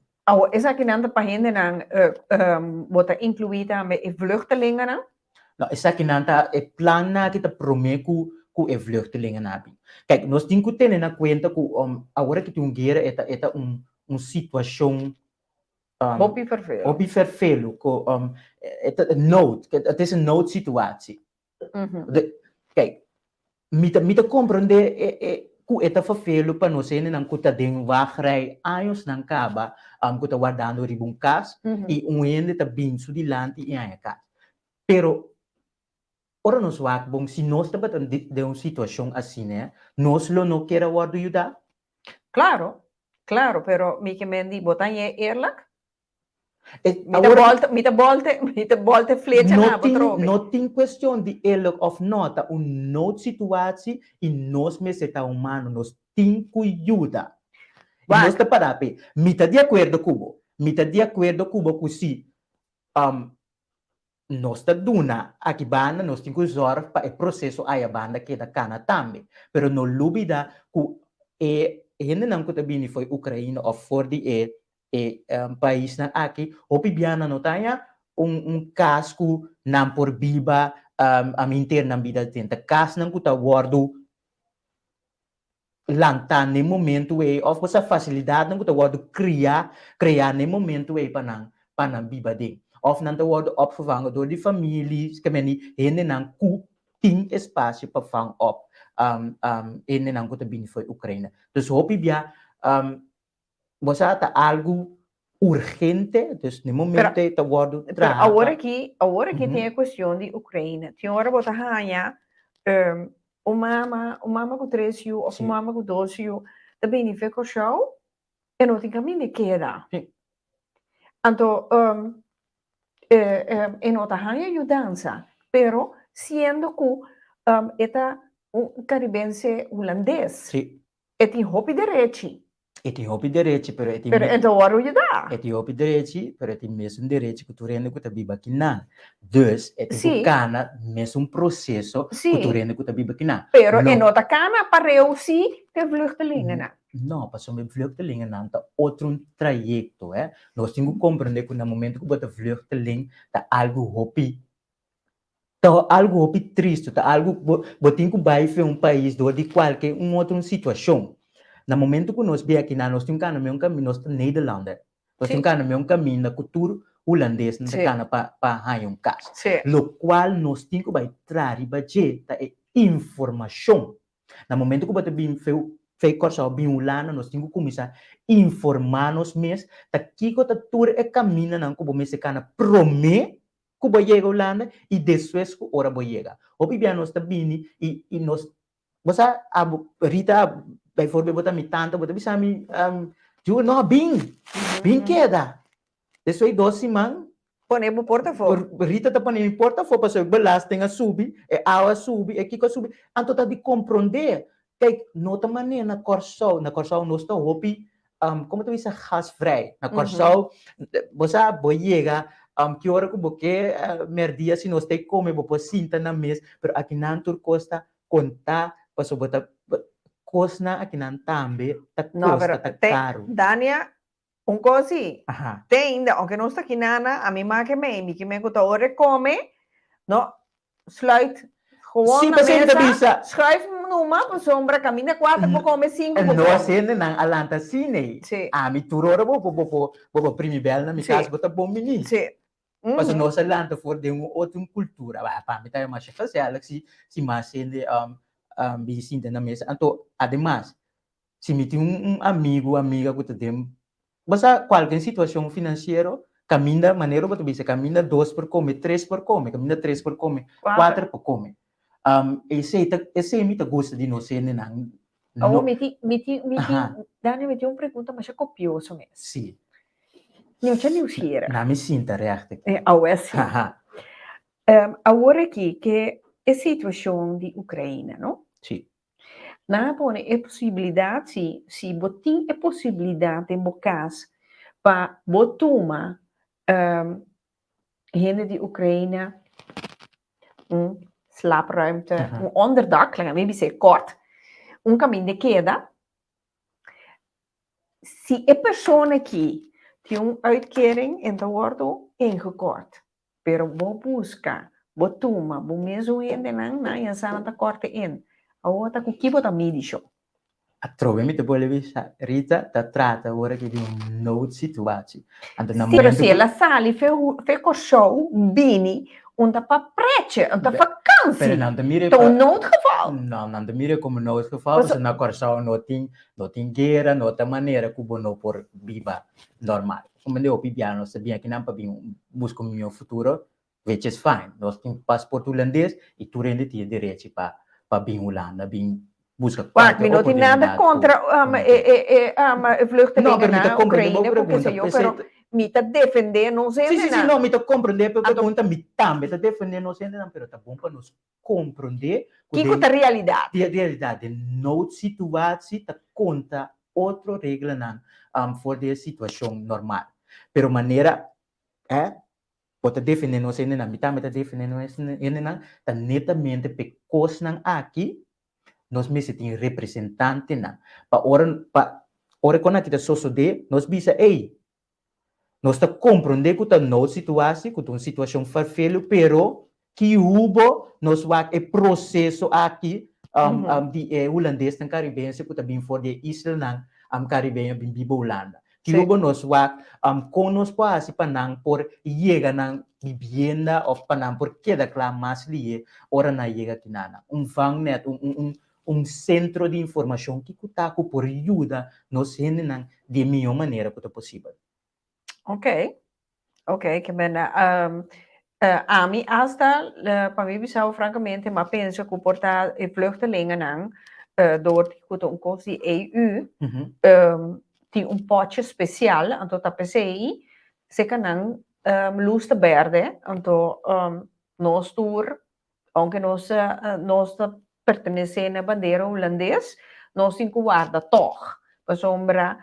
Essa aqui não para ainda não bota incluída me vluchtelingen não? Não, essa aqui não tá é plano que tá promete com vluchtelingen não. Kijk, nós temos que ter na conta que agora que tem guerra é situação Hobby vervelen. Hobby vervelen. Het is een noodsituatie. Kijk, met compreender que é vervelen para nós ainda não custa den wachtrij anos não acaba custa guardando ribum cas e ainda tá bem su di land e a casa. Pero ora nós wak bom se nós tá batendo de uma situação assim, né? Nós não quer guardar ajudar. Claro, pero mi que mendi botan eerlijk. Met de bolte flecha na betrokken. Não tem questão de eerlijk of not, uma noodsituatie e nós me seta humano, nós tem que ajudar. E nós tá para pe, mita de acordo cubo que se nós tá duna aqui banda, nós tem que usar para o processo a banda que da cana também. Pero não lubida que ainda não que também foi Ucrânia ou for de país na aqui, o pibiana não tenha casco não por biba a interna vida tenta cas não que tá guardo lantar no momento ou essa facilidade não que tá guardo criar no momento para não biba de of não tá guardo opvervangen door die families que meni ainda não tem espaço para fang op ainda não que também foi Ucrânia. Dus o pibia você está algo urgente, então no momento está guardo trabalho. Agora aqui tem a questão de Ucrânia. Tem hora botar ganhar mama com 3 anos ou mama com 12 anos, também fica com show e não tem caminho de queda. Então, não está ganhando ajudança, pero sendo que é caribense holandês, tem hobby direito. Etiópia direito, pero então agora o dá. Etiópia direito, pero tem mesmo direito que tu rende que tá biba aqui não. Dus, tem cana mesmo processo que tu rende que tá biba aqui não. Pero é nota cana para eu se te vluchtelingen não. Não, passou me vluchtelingen não, tá outro trajeto, Nós temos que compreender que no momento que bota vluchteling tá algo hobby. Tá algo hobby triste, tá algo botinho que vai ver país de qualquer outra situação. No momento que nós viemos aqui, nós temos um caminho, nós somos Nederlander. Nós temos um caminho da cultura holandesa, para um caso. O qual nós temos que trazer informação. No momento que nós fez coisa bem holanda, nós temos que começar a informar-nos mesmo, que a cultura é caminho, não como se cana promete que vai chegar a Holanda e depois que hora vai chegar. O que nós está bem e nós, você Rita bijvoorbeeld bota mi tante, bota bisa mi ju no bing queda. Deso aí doce man, Pone bo portafoglio. Rita tá pondo em portafoglio para o belasting a subir, é água subir, é kiko subir. Então tá de compreender que nota maneira na Corsol nós tá hopi, como tu disse, gasvrij. Na Corsol, você vai chegar, que hora que você merdia se nós tem come, você sinta na mesa, pero aqui na Turcosta contar, para botar costa aqui na também, tá costa, tá caro. Dania, così. Aha. Tem, aunque não está aqui nada, a mim que me gusta hora come, no, sluit gewoon Sim, na mas ainda mesa, schuif numa, para sombra, caminha 4, para comer 5. Nós ainda não alanta cine. Sim. A mi turora bo primi bel na mi casa bota bom mini. Sim. Mas nós alanta for de outra cultura. Para mim tá mais fazer se mais ainda visita na mesa. Então, además, se me tem amiga que tem, basta qualquer situação financeira, caminha maneira para você caminha 2 por comer, 3 por comer, caminha 3 por comer, 4 por comer. Esse me gosta de nós não. Oh, Dani, me tinha uma pergunta, mas é copioso mesmo. Sim. Não tinha nieuwsgierig. Não me sinta react. É assim. Agora aqui, que é a situação de Ucrânia, não? Sim. Na pone é possibilidade, se botin é possibilidade em bocas para botuma gente de Ucrânia slaapruimte, onderdak, maybe say kort, caminho de queda. Se a pessoa aqui tem uitkering en dan wordt ingekort, pero vou buscar, botuma, vou mesmo ainda não, e essa não corta in. A outra com que bota mídico. A trove te vuole visa Rita ta trata ora che di un nuovo situazione. Però se ela sali fe show bini onda pa prece, onda vakantie. Pero não te mire para um noodgeval. Não te mire como noodgeval, se na Corsol não tem guerra, não tem maneira que não por viva normal. Como eu piano, sabia que não para buscar o meu futuro, which is fine. Nós temos passaporte holandês e tu rende tinha direito para vir Holanda, vir busca. Mas não tem nada contra vluchtelingen na Ucrânia, porque sei eu, pero me tá defender, não sei nada. Sim, não, me tá compreender, porque pergunta me também tá defender, não sei nada, pero tá bom para nós compreender que é a realidade. A realidade, não situação tá conta outra regra não, for de situação normal. Pero maneira pode defender, não sei nada, me tá defender, não sei nada, tá netamente pecos não aqui. Nós mesmo temos representante na para quando kita sosode nós bisa nós tá compreender que tá no situação que uma situação farfelho pero que hubo nós vai processo aqui de holandês na caribense que tá bem for de isla na caribenha bem bibo Holanda que hubo nós vai conosco assim para não por chega na vivienda ou para não por queda claro mais ali ora na chega aqui nada fangnet centro de informação que cutaco por ajuda nos hennan de melhor maneira que é possível. Ok, que bem. A mim hasta para mim bisou francamente, mas penso que portar vluchtelingen não, door que um curso EU, tem pote especial, então tá pensei, se que não luz verde, então nós tour, aunque nós pertenecem à bandeira holandesa, nós temos que guardar toch. Para sombra,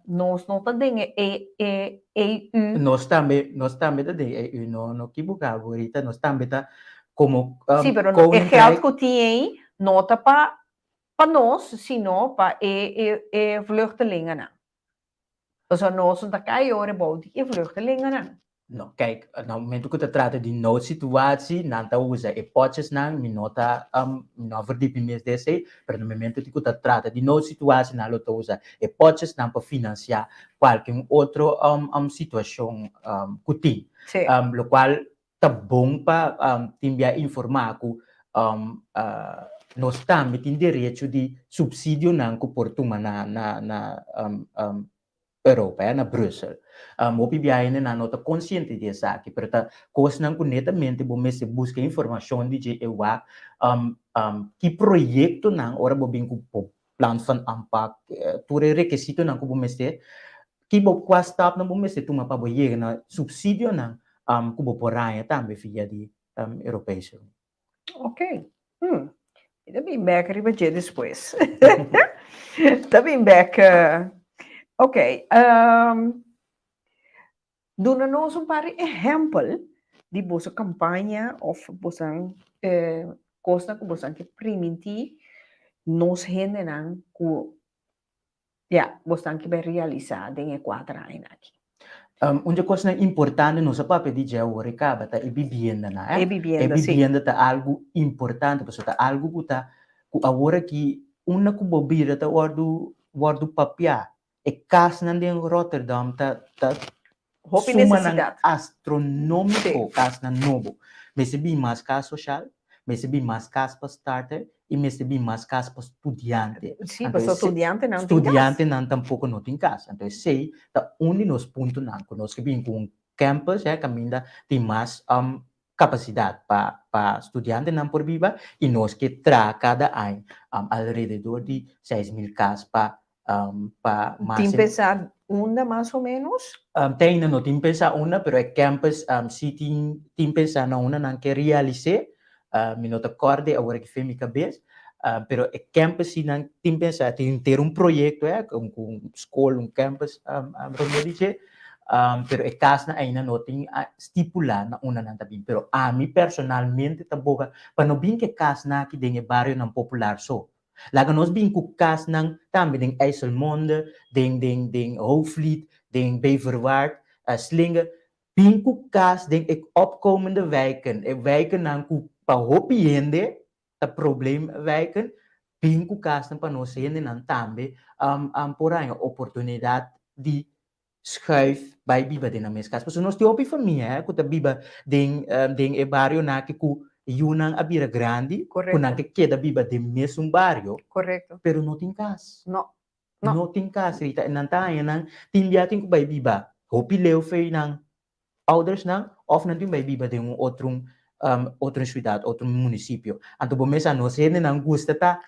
nós não temos EU. Nós também temos EU, não que buscar agora, nós também tá como sim, mas o geld que tem não está para nós, senão para vluchtelingen. Então, nós não está aí agora para vluchtelingen. Não, kijk, no momento que se trata de noodsituatie, não está usa hipóteses não, minota não verdade mesmo desse, mas no momento que se trata de noodsituatie, não está usa hipóteses não para financiar qualquer outra situação que tem, lo qual tá bom para também informar que nós também temos direito de subsídio não que por tomar na Europa, na Brussel. O PBI não está consciente disso aqui, porque coisa não netamente você busca informação de que projeto não ora bem com plan van aanpak, toere requisito ng kubo meste, kibo kwa stap ng bumeste tuma pa boyega na subsidio ng kubo poraya tambe via di Europese Unie. Ok. Ainda bem back arriba dia depois. Tá bem back. Ok. Dona-nos um par exemplo de bossa campanha of bossa costa que bossa que primiti nos rende não que bossa que vai realizar em 4 anos aqui. Uma coisa importante no sapato de já o recaba tá vivienda na É vivienda, sim. vivienda tá algo importante porque tá algo que tá agora que uma que bobira tá guardo papia e casa na em Rotterdam tá Hope suma necessidade. astronômico casa na novo recebi mais casa social recebi mais casa para starter e recebi mais casa para estudante. Sim, para estudante não Estudante não tampouco não tem casa. Então, sei, tá onde nos pontos não, nós que vim com campus, caminha tem mais capacidade para estudante não por viva e nós que tra cada ano alrededor de 6.000 casas para mais. Tem pensado uma mais ou menos? Tem não tem pensar uma, pero é campus se tem pensar na uma não que realize, me não acorde agora que foi minha cabeça. Pero é campus se não tem pensar tem ter projeto com escola campus como dice pero é casa ainda não tem estipular na uma não também pero a mim personalmente taboga para não bem que casa na aqui dentro bairro não popular só lá nós bem com casa não também em IJsselmonde den Hoofvliet den Beverwaard Slinge bem com casa den opkomende wijken wijken não com para hopiende o problema wijken bingo kasten para nós ainda não também por aí oportunidade de schuif bij biba de na mes casa porque nós temos família que tá biba den bairro na que ku yunang abira grande Correto. kuna que queda biba de mesmo bairro Correto. pero não tem casa No. não tem casa rita não tá aí não tem dia tem que bij biba hopi leu fei não ouders não of não tem bij biba de outra cidade, outro município. Então, por isso, nós não gusta tá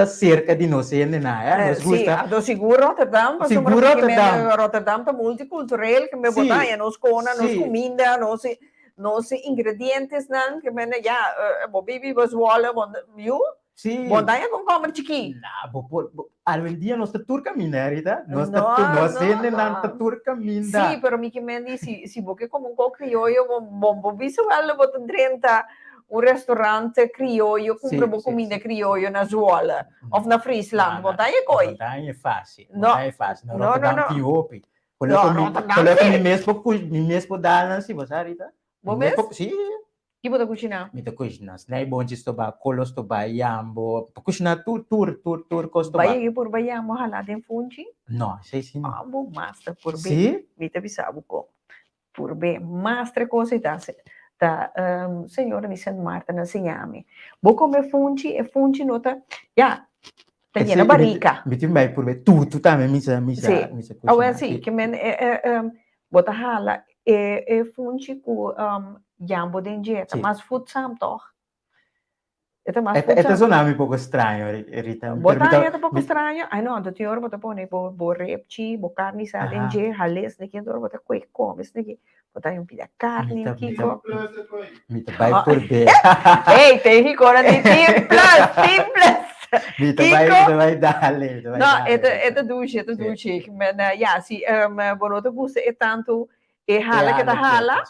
cerca de nós ainda, nós gusta. Sim, seguro Rotterdam, Seguro Rotterdam. Rotterdam tá multicultural, que me botar, nós cona, nós comida, nós ingredientes, não, que me bibi was wala, viu? Sim. Bom, daí não comer chiqui. Não, além dia nós tá turca minerita, nós ainda não tá turca minda. Sim, pero mi que me dice, se você como criollo, bom visual, botar dentro restaurante criollo, compra comida criollo na Zwolle, ou na Friesland, bom, daí é coi. Daí é fácil, não é fácil. Não, Rotterdam tem hopi. Rotterdam me mesmo dá, se você arita. Bom mesmo? Sim. Que você cozinhar? Me cozinhar. Nei bom disto ba, colos to ba, yambo. Cozinhar tur costo ba. Vai por vai yambo hala den fungi? Não, sei sim. Ah, bom, master por bem. Sim? Me te avisava com. Por bem, master coisa da senhora de Santa Marta na Sinhame. Vou comer fungi, e fungi nota, tem na barrica. Me tem vai por bem, tu também me cozinhar. Ou assim, que men bota hala e fungi com jambo de dieta, mas food sam toch? Esta suona un poco strano, Rita. Botar é um pouco estranho. Ai não, do teor botar põe bo repchi, bo carne sa denje, hales de que dor botar coi come, isso daqui. Botar um pida carne, kiko. Mita vai por bem. Ei, tem que cora de simples. Mita vai dale. Não, é duche. Mas se bonota busta é tanto e hala que da hala.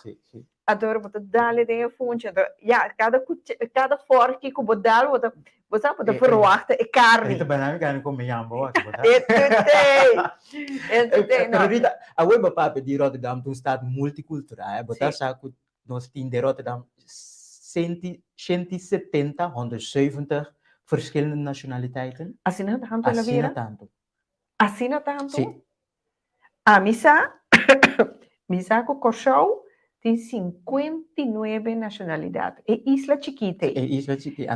Adoro botar dale de funge. Cada fork que bodal você pode verwachten e carne. Ito ba namin kano kung may yambo? Pero Rita, away ba pa di Rotterdam un stato multiculturale, bota sa ku nos tin de Rotterdam 170, 170 verschillende nationaliteiten. Assina tanto? Assina tanto? Sì. A misa com Corsau tem 59 nacionalidades. É isla chiquita.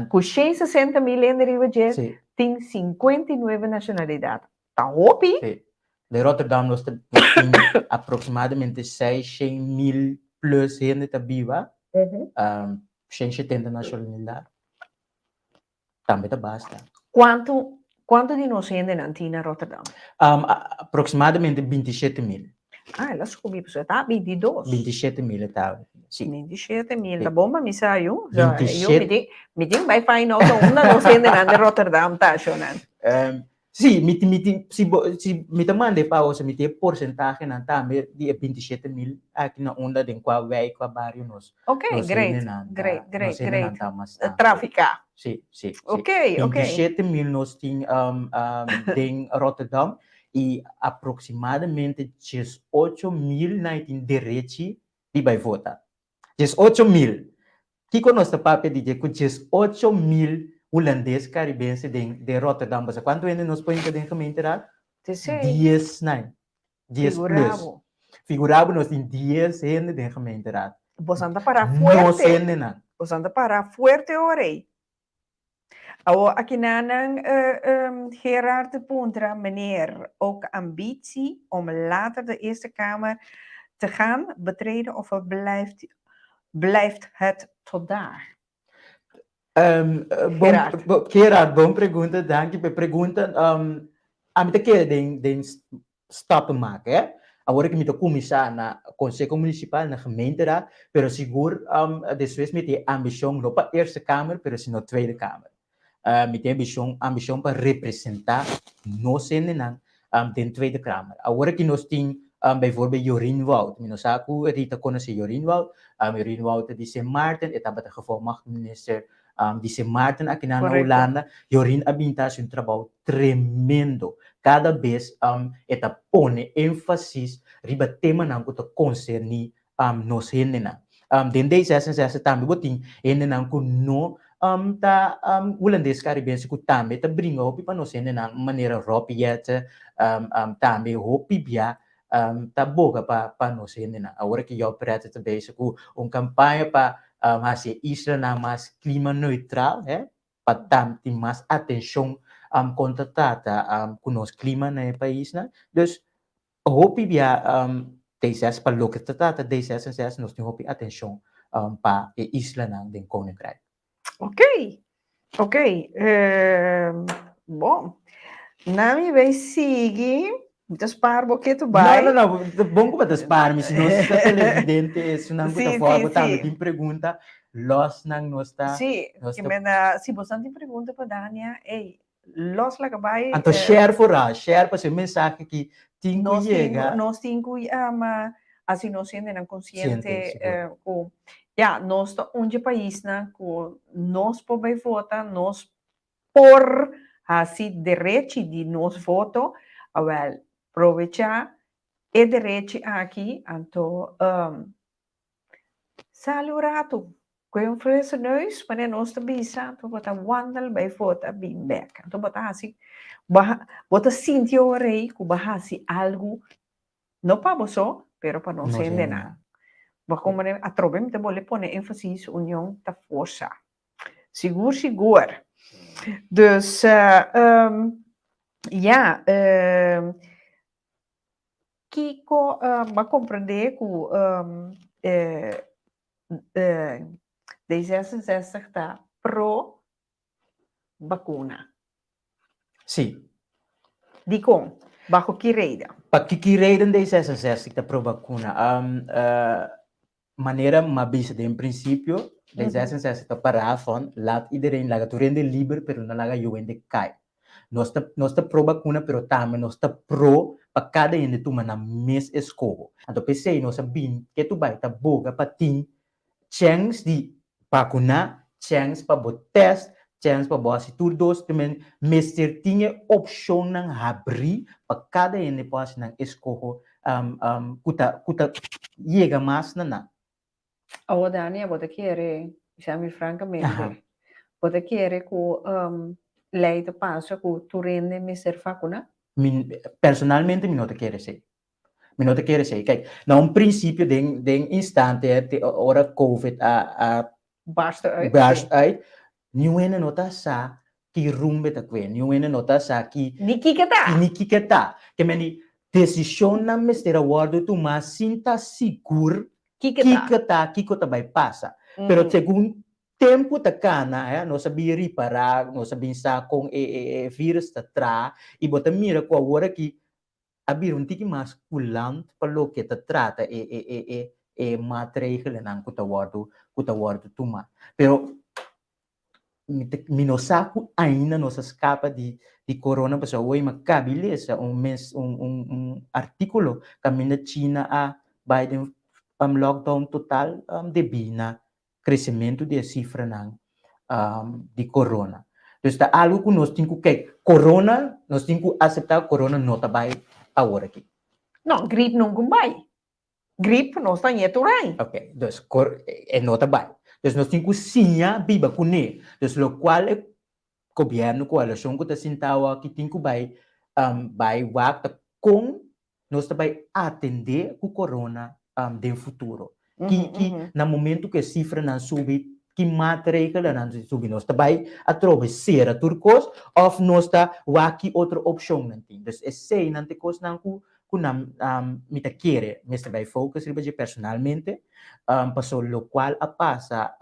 Com 160 mil indivíduos, tem 59 nacionalidades. Tá hopi? Sim. De Rotterdam nós temos aproximadamente 600.000 plus gente tá viva. 170 nacionalidades. Também tá basta. Quanto Quanto di nos gente in Rotterdam? Aproximadamente 27.000. Ela subiu para tá 22. 27.000 tá. Sim. 27.000, Sì. tá bom, mas me saiu. 27. Me tem vai fine auto una nos gente in Rotterdam, tá, Shonan? Sì, mi manda pa se mi te porcentaje na tame di 27.000 aqui na onda de qua wijk, qua barrio nos. Ok, nos great, ainda great, nos great, ainda great. não mas tá. Traffica. Sì, sì, sì. Ok, ok. 27.000 nos tem em Rotterdam e aproximadamente 18.000 na tem direito de vai votar. 18.000. Kiko nós papo de que 18.000 holandês caribense de Rotterdam, mas quanto ainda nos põe que dentro de lá? Te sei. 10, né? 10 plus. Figuravo. Figurava nós em 10 ainda dentro de lá. Vos anda para Não fuerte. ainda não. Vos anda para fuerte orei. Aqui nanan Gerard de Poentra, meneer, ook ambitie om later de Eerste Kamer te gaan betreden of blijft het tot daar? Gerard, bom pergunta, danke pela pergunta. A mim que den stap maken, hè? Agora que me tô começar na Conselho Municipal, na gemeenteraad, pero seguro, después me tem ambição não para Eerste Kamer, pero sim na Tweede Kamer. Me tem ambição para representar nós ainda na Tweede Kamer. Agora que nós tem bijvoorbeeld Jorien Wout. Nós aku Rita conhece Jorien Wout. Jorien Wout de Sint Maarten, etapa de gevolmachtigde minister de Sint Maarten aqui na Holanda. Jorien abinta um trabalho tremendo. Cada vez eta pone ênfasis riba tema nang ko concerni nos henena. Dende essa também botin henena ko no ta holandês caribense ko também ta bringa hopi pa nos henena maneira ropieta também hopi bia ta boga pa nos henena. Agora que eu prata também com campanha para hacer Israel mais clima neutral, para dar mais atenção contatada com o clima no país, né? Dus, hoop ik deze para lo que trata deze nós temos atenção para Israel den Koninkrijk. Ok. Bom, Nami vai seguir. Muitas par boqueto vai. Não. Bom como das par, mas nós está televidente, isso não está fora, também tem pergunta, los não nós está. Sim, se você tem pergunta para Dania, los lá que vai. Então share para ser mensagem que tem que chegar. Nós temos assim nós sendo consciente com nós tá onde país na com nós podemos votar, nós por assim direito de nós voto, aproveitar e direito aqui, então salurato. Kung oferece nós, para nós também então bota wandel bij votar bem back. Então bota assim, bota sentir o rei, que bota assim algo, não para você, pero para nós ainda não. Mas como a trobe me boleh pone ênfasis união da força. Seguro. Dus Kiko vai compreender que D66 está pro-vacuna. Sim. Dico, bajo que reden? Para que reden D66 está pro-vacuna? Maneira mabisa de princípio, D66 está para laat iedereen laga tu rende livre, pero não laga eu ende cai. Nós está pro-vacuna, pero também nós está pro para cada ende tu na mes escogo. Então pensei, nós sabem que tu vai tá boga para ti chance de vacunar, chance para botar test, chance para botar se tudo dois também, mas tinha opção não abrir para cada ende pode não escogo, kuta chega mais na. Oh, Dania, você quer, chame francamente, você quer que lei de passo que tu rende me ser vacuna? Personalmente, não te quero ser. Não te quero ser. Kijk, nou een principe, den instante, de hora COVID, barst uit. Nu ene nota sa, ki rumbe ta kwen. Nu ene nota sa, ki... Nikiketa. Que meni, decisão na mestera guardo tu mas sinta seguro, kiketa, kikota vai passa. Pero segundo tempo tá cana, nós sabia reparar, nós sabia sa com vírus tá tra e bota mira com a hora que abrir um tique mais culant para o que tá trata matriz não kuta wardo tuma. Pero minosaku ainda nos escapa de corona pessoal hoje macabilisa um artículo que a China a Biden lockdown total de bina crescimento de cifra de corona. Então está algo que nós temos que corona nós temos que aceitar corona não tá vai agora aqui. Não, gripe não vai. Gripe não está em turai. Ok, então não tá vai. Então nós temos que sinha biba com ele. Então o qual é governo coalição que está sentado aqui tem que vai wakta com nós vai atender o corona do futuro. Que no momento que a cifra não sube, que matéria não sube, nós vai atravessar a turcos ou nós está aqui outra opção não tem. Então esse não tem coisa não que me tá querer, mas vai focar personalmente, passou o qual a passa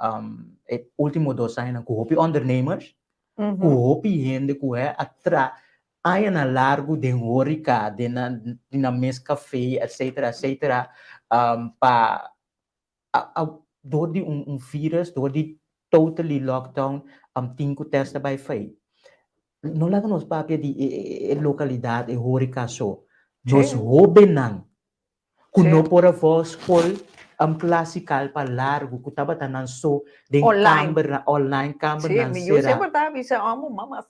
último 2 anos com o ondernemers o gente que é atrás aí na largo de horica de na mesa café etc para do de vírus do de totally lockdown tinha testa by fei não lá nos papel de localidade horica só nos hobenang kuno por a voz call classical para largo que tava tanan so de câmera online câmera na será. Sim, eu sempre tava dizendo, mama,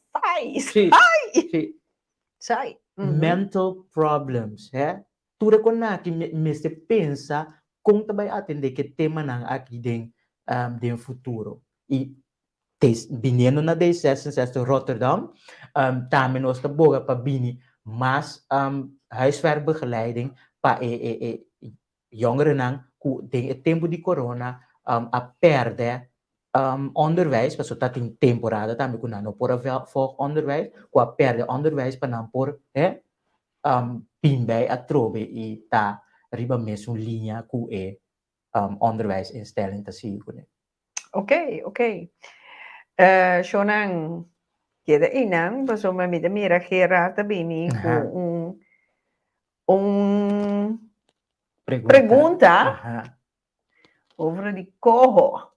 sai. Mental problems, tudo com na que me se pensa como também atender que tema nang aqui de futuro e vindo na D6 Rotterdam também nós tá boa para bini mas huiswerkbegeleiding para jongeren nang tem tempo de corona a perde onderwijs, parce que tem temporada também que não por voor onderwijs, que a perde onderwijs para não por pimbei a trove e tá riba mesmo linha que onderwijsinstelling tá sigo. Ok. Shonang queda inang, paso mira Gerard também com pergunta over de corro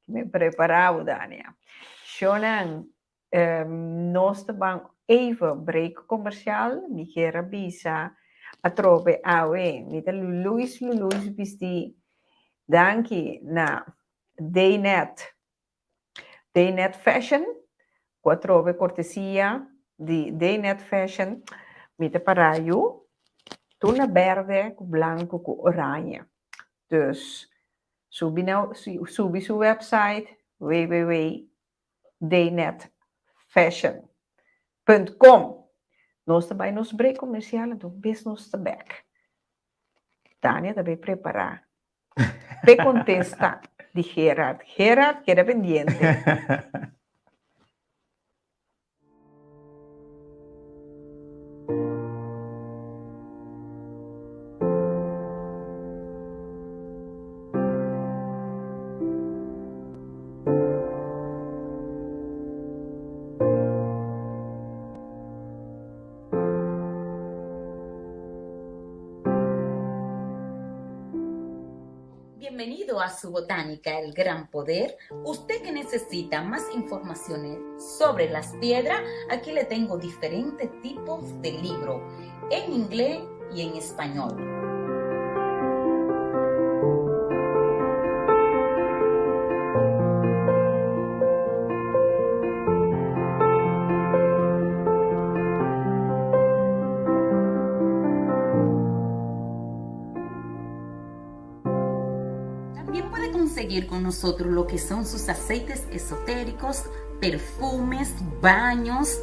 que me preparava, Dania. Shonang, nós também even break comercial, me quer bisa a trobe awe, me da Luis bisti danki na Daynet Fashion, quatro cortesia de Daynet Fashion, me da paraio, tuna verde, com branco, com oranje. Dus subi sua website www.daynetfashion.com. Nós também nos break comercial do business back. Tânia também preparar. Pre-contesta de Gerard. Gerard queda pendiente. Bienvenido a su botánica, el gran poder. Usted que necesita más informaciones sobre las piedras, aquí le tengo diferentes tipos de libros, en inglés y en español. Seguir con nosotros lo que son sus aceites esotéricos, perfumes, baños,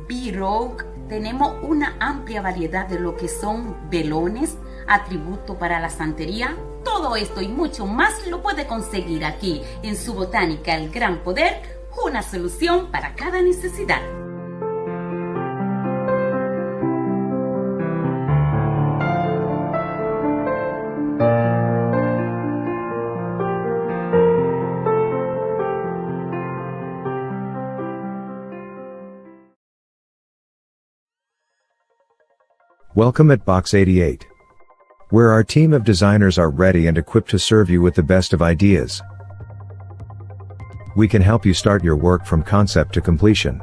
B-Rogue. Tenemos una amplia variedad de lo que son velones, atributo para la santería. Todo esto y mucho más lo puede conseguir aquí en su botánica El Gran Poder, una solución para cada necesidad. Welcome at Box 88, where our team of designers are ready and equipped to serve you with the best of ideas. We can help you start your work from concept to completion.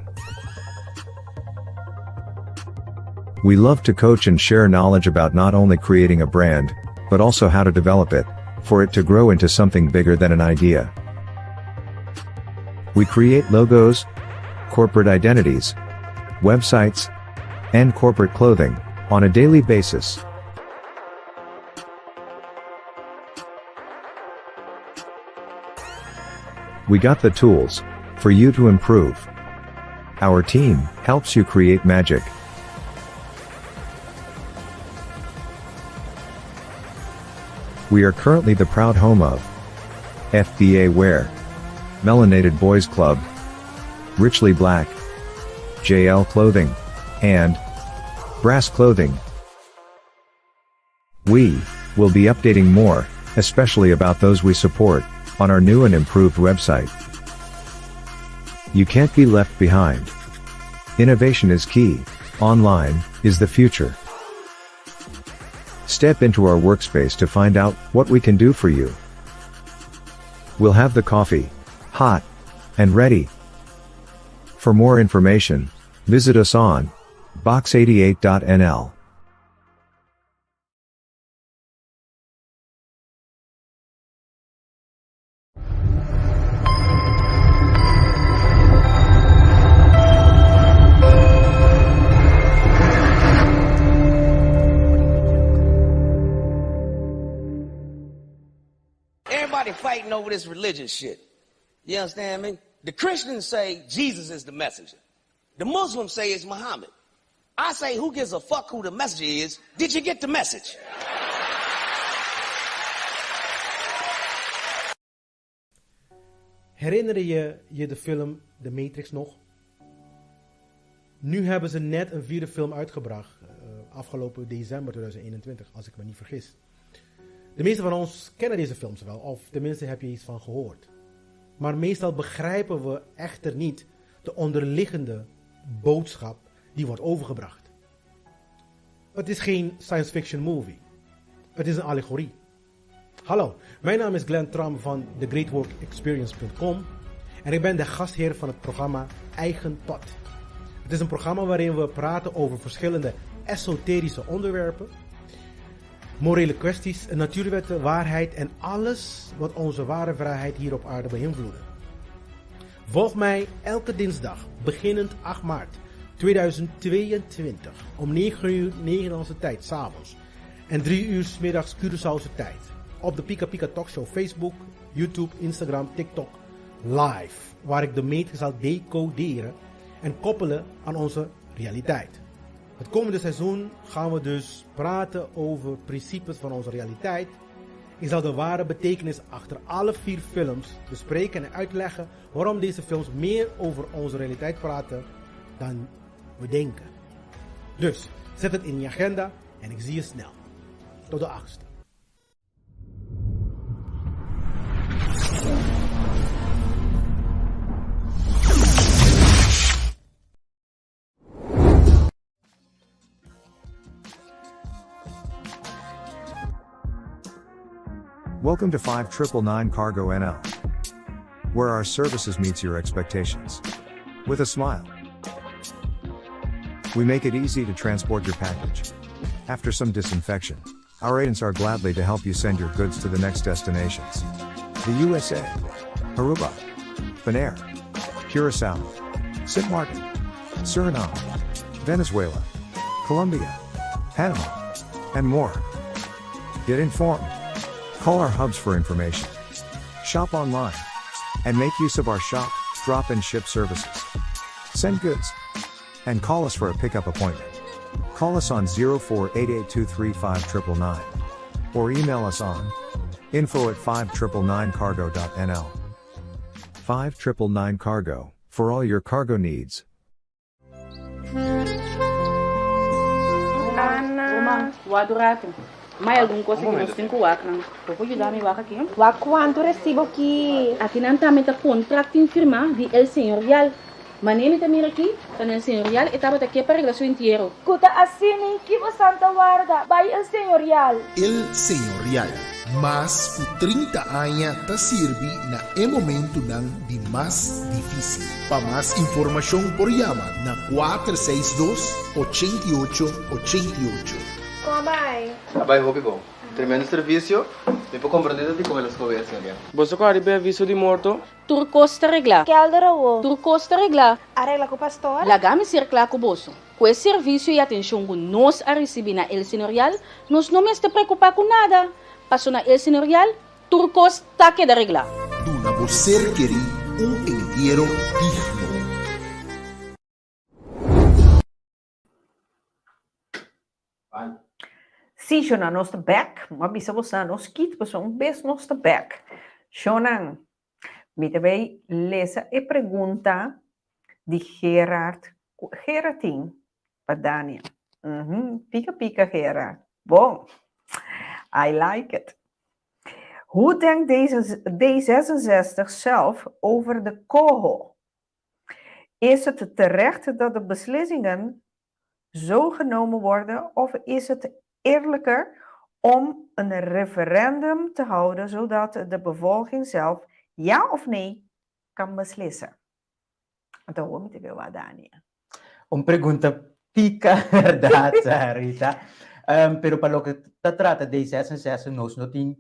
We love to coach and share knowledge about not only creating a brand, but also how to develop it, for it to grow into something bigger than an idea. We create logos, corporate identities, websites, and corporate clothing on a daily basis. We got the tools for you to improve. Our team helps you create magic. We are currently the proud home of FBA Wear, Melanated Boys Club, Richly Black, JL Clothing, and Brass Clothing. We will be updating more, especially about those we support, on our new and improved website. You can't be left behind. Innovation is key. Online is the future. Step into our workspace to find out what we can do for you. We'll have the coffee hot and ready. For more information, visit us on box88.nl. Everybody fighting over this religion shit. You understand me? The Christians say Jesus is the messenger. The Muslims say it's Muhammad. I say, who gives a fuck who the messenger is? Did you get the message? Herinner je de film The Matrix nog? Nu hebben ze net een 4e film uitgebracht. Afgelopen december 2021, als ik me niet vergis. De meeste van ons kennen deze films wel, of tenminste heb je iets van gehoord. Maar meestal begrijpen we echter niet de onderliggende boodschap die wordt overgebracht. Het is geen science fiction movie. Het is een allegorie. Hallo, mijn naam is Glenn Tram van thegreatworkexperience.com en ik ben de gastheer van het programma Eigen Pad. Het is een programma waarin we praten over verschillende esoterische onderwerpen, morele kwesties, natuurwetten, waarheid en alles wat onze ware vrijheid hier op aarde beïnvloeden. Volg mij elke dinsdag, beginnend 8 maart 2022, om 9 uur Nederlandse tijd 's avonds en 3 uur 's middags Curaçaose tijd, op de Pika Pika Talkshow Facebook, YouTube, Instagram, TikTok, live, waar ik de matrix zal decoderen en koppelen aan onze realiteit. Het komende seizoen gaan we dus praten over principes van onze realiteit. Ik zal de ware betekenis achter alle 4 films bespreken en uitleggen waarom deze films meer over onze realiteit praten dan we denken. Dus zet het in je agenda en ik zie je snel. Tot de 8e. Welcome to 5999 Cargo NL, where our services meets your expectations with a smile. We make it easy to transport your package. After some disinfection, our agents are gladly to help you send your goods to the next destinations: the USA, Aruba, Bonaire, Curacao, St. Martin, Suriname, Venezuela, Colombia, Panama, and more. Get informed. Call our hubs for information. Shop online. And make use of our shop, drop and ship services. Send goods. And call us for a pickup appointment. Call us on 0488235999. Or email us on info@5999cargo.nl. 5999 Cargo, for all your cargo needs. Uma, wadurato. May algum coisa que nós temos que wakang. Pode ajudar me waka aqui? Quanto recibo aqui? Aqui não está meta contrato firma de El Señor Real. Manemi tamir aqui, tá no senhorial, e tava aqui para arreglar seu inteiro. Kuta asini kibo Santa Guarda, by el señorial. El Señorial. Mas por 30 anos ta sirvi na e momento nang di mas difícil. Para mais informação por llama na 462-8888. Como vai? Abay, hobi bom. Tremendo serviço. Me può comprendere di come lo scopersi abbiamo. Você quer ver aviso de morto? Turcos tá arreglar. Que alderawo? Turcos tá arreglar. Arregla com o pastor? Lagami circular com o bolso. Com esse serviço e atenção que nós a receber na El Senhorial, nós não me está preocupar com nada. Passou na El Senhorial, Turcos tá que arreglar. Duna você querer engenheiro digno. Sim, Jonan, nós estamos back. Mas bisa você nós kit, pessoal, beijo nós estamos back. Jonan, me também leça a pergunta de Gerardin para Daniel. Pica, Gerard. Bom, I like it. Hoe denkt D66 zelf over de KOHO? Is het terecht dat de beslissingen zo genomen worden, of is het eerlijker om een referendum te houden, zodat de bevolking zelf ja of nee kan beslissen? Então, vamos te ver lá, Daniel. Pergunta pica, verdade, Rita. Pero para lo que te trata de D66, nós não temos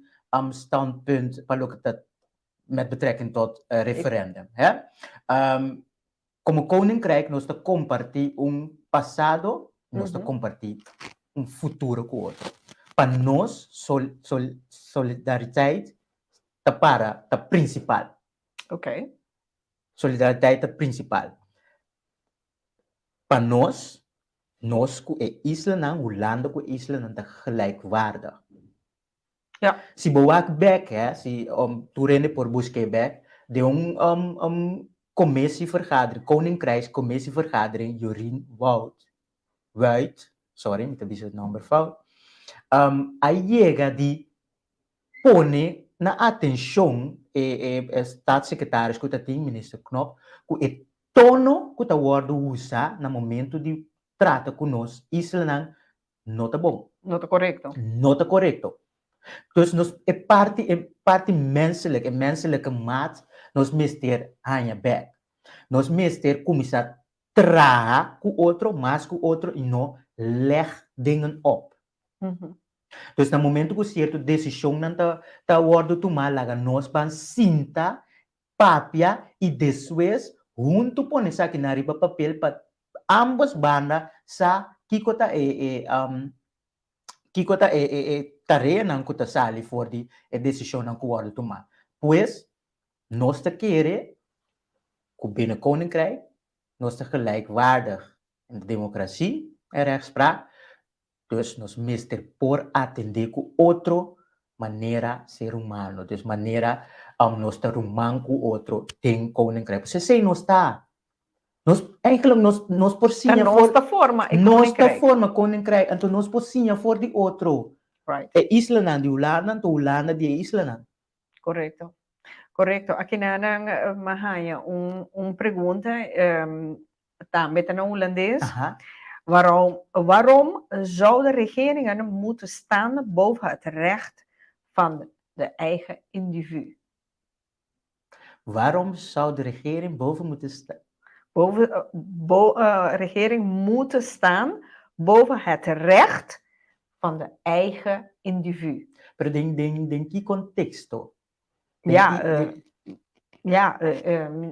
standpunt para lo que te met betrekking tot referendum. Como koninkrijk, nós te compartir passado, nós te compartir futuro com o outro. Para nós, solidariedade tá principal. Ok. Solidariedade tá principal. Para nós com a isla na Holanda com a isla na gelijkwaardig. Ja. Si bawak back, si toerende por buscar back, de commissievergadering, Koninkrijkscommissievergadering, Jorien Wout, sorry, met een beetje het nummer fout. Aí chega de pone na atenção staatssecretaris que tem minister Knop, que o tono que tá word usa no momento de trata com nós, isso não tá bom. Não tá correto. Não tá correto. Dus nós é parte menselijke maat, nós mister aan je back. Nós mister começar a tragar com o outro, mais com o outro, e não leg dingen op. Dus no momento que certo decisão não tá word tomada, nós van cinta, papia e depois junto põe isso aqui na riba papel para ambas bandas sa kikota tarefa não que sali for de decisão não que word tomada. Pois nós te querem que binnen koninkrijk nós te gelijkwaardig in de democratie en rechtspraak. Dus nós mister por atender com outra maneira ser humano. Dus maneira nós te rumang com outro tem koninkrijk. Você sei nós tá. Nós eigenlijk nós por si nossa forma koninkrijk. Então nós por si for de outro. Right. É isla na de Holanda, então Holanda de isla na. Correto. Aqui na Mahaya pergunta também tá no holandês. Waarom zouden regeringen moeten staan boven het recht van de eigen individu? Waarom zou de regering boven moeten staan? Regering moeten staan boven het recht van de eigen individu. Pero denk que contexto?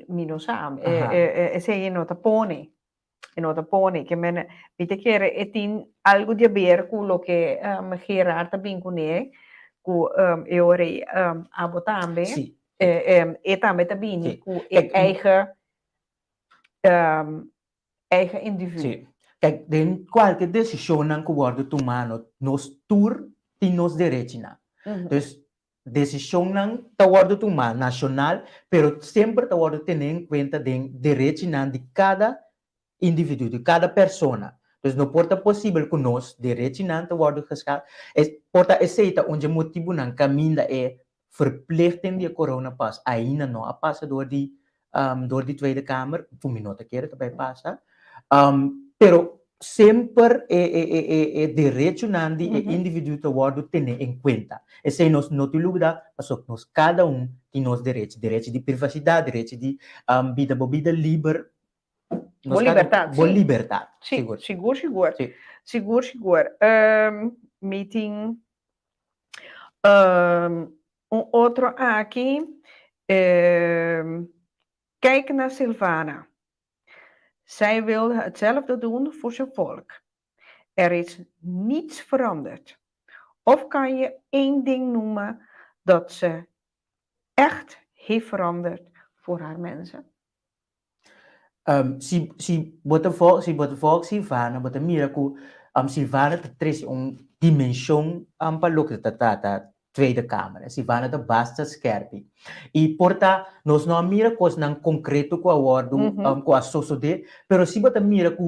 Minusam. Ese no te pone. Que men vite que tiene algo de ver con lo que Gerard también que ore abotambe. Sí. También con eigen individu. Sí. Kijk, de qualquer decisão que wordt tomada, nós temos direito na. Dus decisão não está word tomada nacional, pero sempre está word tendo em conta de direito de cada indivíduo, de cada pessoa. Dus não pode possível que nós direito não está word geschaad. Pode aceitar onde motivo não caminha é verplichting de coronapas. Ainda não a passador de door die Tweede Kamer, toen minota keren erbij passa. Pero sempre direito nandi e indivíduo te guardo tener em conta. E se nós não te lugar, passou nós cada tem nos direito de privacidade, direito de vida livre. Boa liberdade. Boa liberdade. Seguro. Sim. Seguro. Meeting. Outro aqui. Kijk naar Silvana. Zij wil hetzelfde doen voor zijn volk. Er is niets veranderd. Of kan je één ding noemen dat ze echt heeft veranderd voor haar mensen? Si Botafogo Silvana, bota mira que Silvana traz dimensão para o que trata Tweede Kamer. Silvana de basta scherpi. E porta nós não mira coisa não concreto com a ordo com a sociedade, pero si bota mira que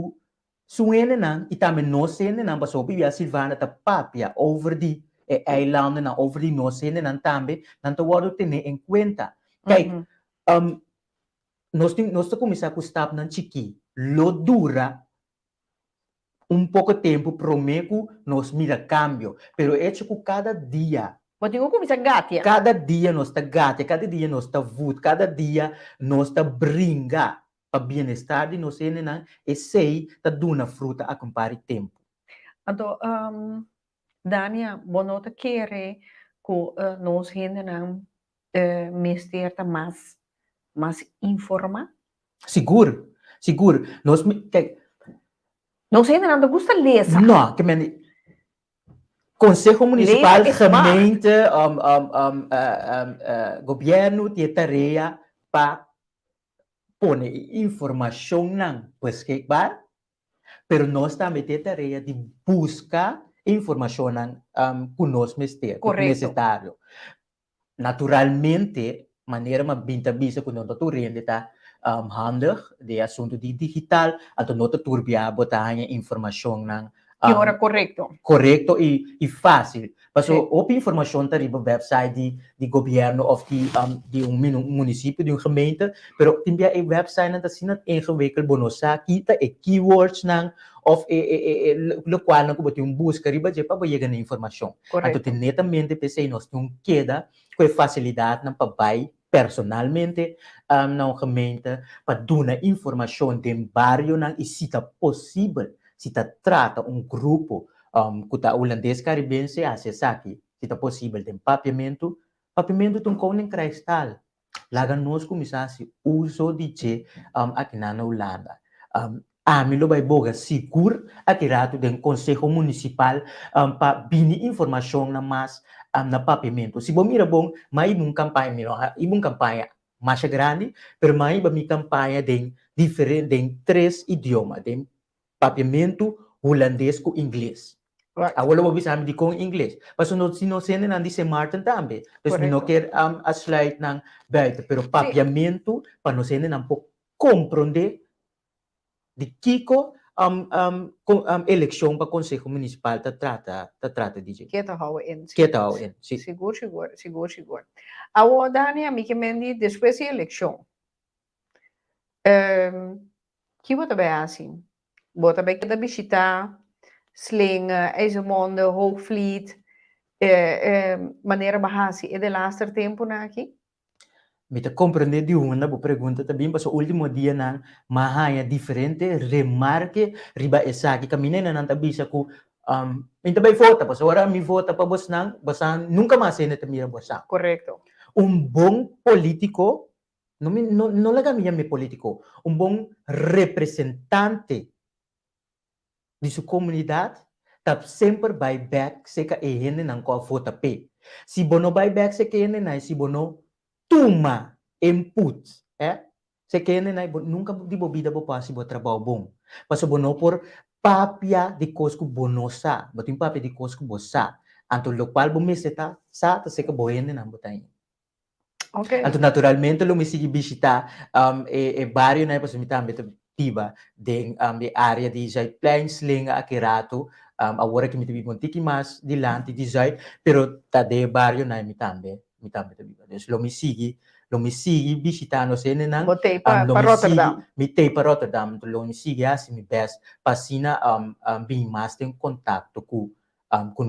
suene não e também nós sene não passou via Silvana de papia over die eilanden não over die nós sene não também não te ordo ter em conta. Kijk, nós começar com stap nan chiqui, lo dura pouco tempo, prometo nós mira cambio, pero é que cada dia. Wat eu começar gatia. Cada dia nós tá gatia, cada dia nós tá vut, cada dia nós tá brinca para bem-estar de nós né, e sei tá duna fruta a compare tempo. Então, Dania, bonota querer que nós ainda não mesterta mais informa? Seguro. Nós ainda não gosta de ler. Não, que me Conselho Municipal, gemeente, governo tem tarefa para pôr informação não pesquisar, pero nós também temos tarefa de buscar informação não que nós necessário. Naturalmente, maneira uma binta bisa quando nós rende tá handig de assunto de digital, então nós turbia botar informação não correto e fácil. Passou op informação tá riba website de governo of de município, de gemeente, pero também a website não tá sendo ingewikkeld bonosa kita e keywords não of lo qual não pode busca riba je para chegar na informação. Então netamente pensei nós não queda com facilidade não para vai personalmente na gemeente para dar informação de bairro não e se tá possível se trata grupo que tá holandês caribense acessar aqui, se está possível tem papiamento tem koning cristal. Laga nós começasse uso de aqui na Holanda. Milo vai boga seguro aqui rato do Conselho Municipal para bini informação na mais na papiamento. Se bom mira bom, mas uma campanha mais grande, pero mais uma campanha de diferente em 3 idiomas, de papiamento holandês com inglês. Agora vou bisa de com inglês. Mas se não se não diz Martin também. Então não quer a slide não baita, pero papiamento para não se não compreender de Kiko eleição para Conselho Municipal trata de que tá houden in. Seguro. Agora Dania, me que mendi depois da eleição. Que bota bem assim. Bota bem que visitar Slingen, IJsselmonde, Hoogvliet, maneira bahasi. E de laatste tempo na aqui? Me te compreender de uma boa pergunta também, mas o último dia na mahaya diferente remarque riba essa que caminha na tabisa ko ainda bem vota, mas agora me vota para bosan nunca mais se mira bosan. Correto. Bom político não la caminha me político, bom representante de sua comunidade tá sempre vai back se que ele não qual vota p. Se bono vai back se que ele não se bono toma input, se que ele não nunca de bobida bo pasi bo trabalho bom. Paso bono por papia de cosco bonosa, botin papia de cosco bosa. Anto lo qual bo meseta sa se que bo ele não botai. Okay. Anto naturalmente lo me sigi visitar barrio na paso mitambe tiba de área de Zuidplein, Slingen, Akirato, agora que me tivi montiki mas dilante de Zuid, pero tá de barrio na mitambe. Então, lo me sigue lo mi sigi visitando sene nang Botei pa lo pa mi Rotterdam. sigi mi tei pa Rotterdam lo mi sigi assim mi best pasina bem mais tem contato com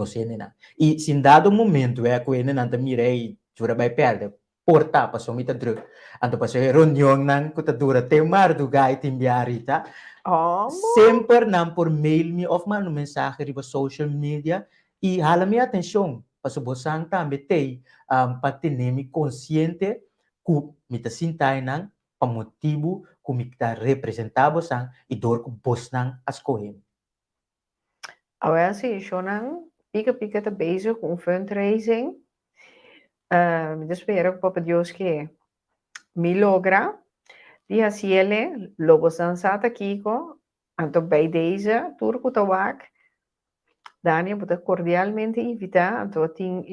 sene nang e se em dado momento é com ele nang mirei jura vai perder porta passou me tá druk anto passou reunião nang ku tá dura tem mar do gai timbiari tá Oh, sempre não por mail me of mano mensagem riba social media e hala minha atenção passo bosang também tem para ter me consciente que me tá sintai nang pa motivo que me tá representar bosang e dor que bos nang as cohen. Agora sim, Shonan, pica tá bezig com fundraising. Espero que Papa Deus que me logra. Die asiele, lobo sansata kiko, anto bij deze Turku Tawak. Dani, eu cordialmente invitar, anto ting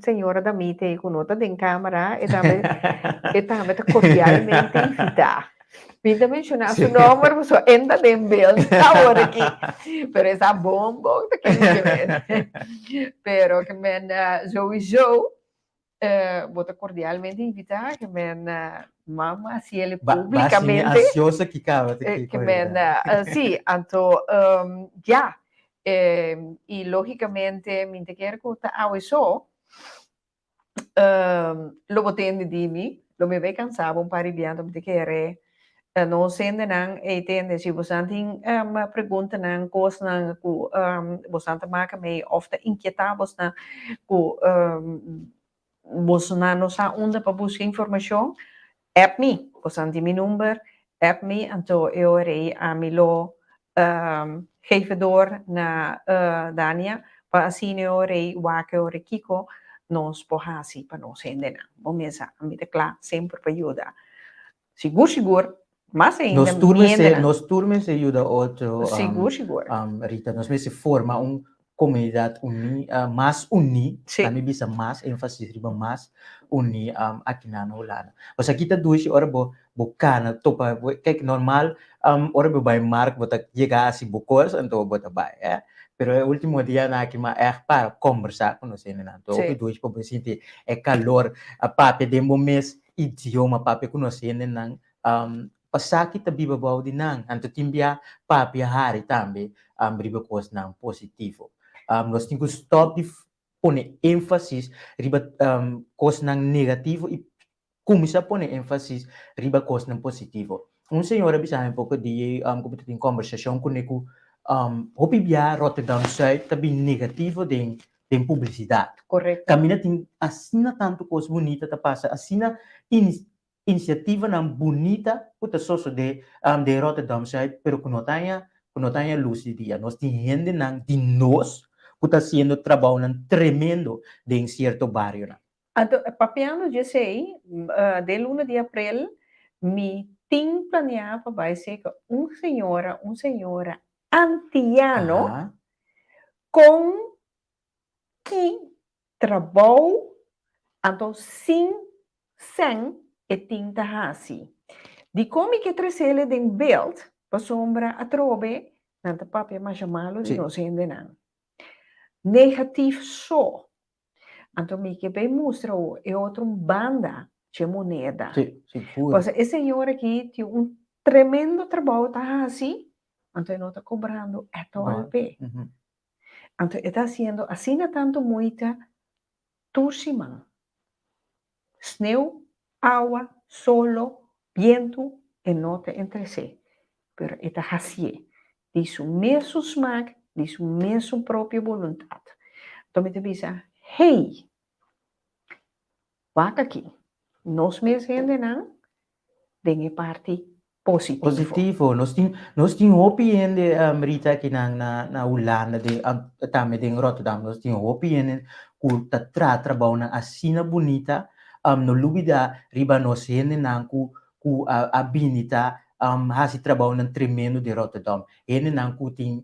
senhora da mite com nota de câmera, e também cordialmente invitar. Pinta mencionar seu nome, mas só ainda tem beeld agora aqui. Pero essa bomba que pero que men sowieso vou cordialmente invitar que men mama se ele publicamente ansiosa que cava que men sim, anto já e logicamente me quer contar ao isso lo botende di mi lo me vai cansado um paribiando me quer não sendo não entende se você tem uma pergunta não coisa não que você tem marca me of te inquietar você não que você não sabe onde para buscar informação app me você tem meu número app me então eu irei a mi lo geven door na Dania para assim eu irei waken eu kiko nos pohasi para não sendo não vamos pensar a mim claro sempre para ajudar seguro mas ainda nos turmes se ajuda outro seguro Rita nos se forma comunidade mais uni também bisa mais ênfase riba mais uni aqui na Holanda mas aqui tá duas horas bocana topa que normal ora vai mark bota chegar assim bocos então bota vai pero o último dia na aqui mas para conversar com você né então o que dois para sentir é calor a pape de mês idioma pape com você né passar kita biba bau di nang anto timbia papi hari tambe riba kos nang positivo nós temos que stop de pôr ênfase riba kos nang negativo e começar a pôr ênfase riba kos nang positivo senhora bisa um pouco de como conversação com ele hopi bia Rotterdam Zuid tabi negativo de publicidade correto caminha tem assina tanto coisa bonita tá passa assina iniciativa não bonita puta socio de Rotterdam Zuid pero que não tenha luz de dia nós tem gente não de nós puta sendo trabalho não tremendo de em certo bairro não então papiano já sei de 1 de abril me tem planeado para ser uma senhora antiano com que trabalho então sem e tinta assim. De como que trazê-lo de beeld, para sombra a trobe, não te papel mais chamado de não sei não. Negativo só. Então me que bem mostra é outra banda de moneda. Pois esse senhor aqui tem tremendo trabalho tá assim, então não está cobrando é todo pé. Então está sendo assim tanto muita turcima. Sneeuw agua, solo, viento e nota entre si. Pero esta así, de su mesmo smaak, de su mesmo própria voluntad. Então, me dice, hey, vaca aqui, nós me entendem, tem parte positivo. Nós temos opinião de Rita aqui na Holanda, também em Rotterdam, nós temos opinião que trabalha na assina bonita, no lubida riba no sene nanku ku abinita hasi trabalho nan tremendo de Rotterdam ene nanku tin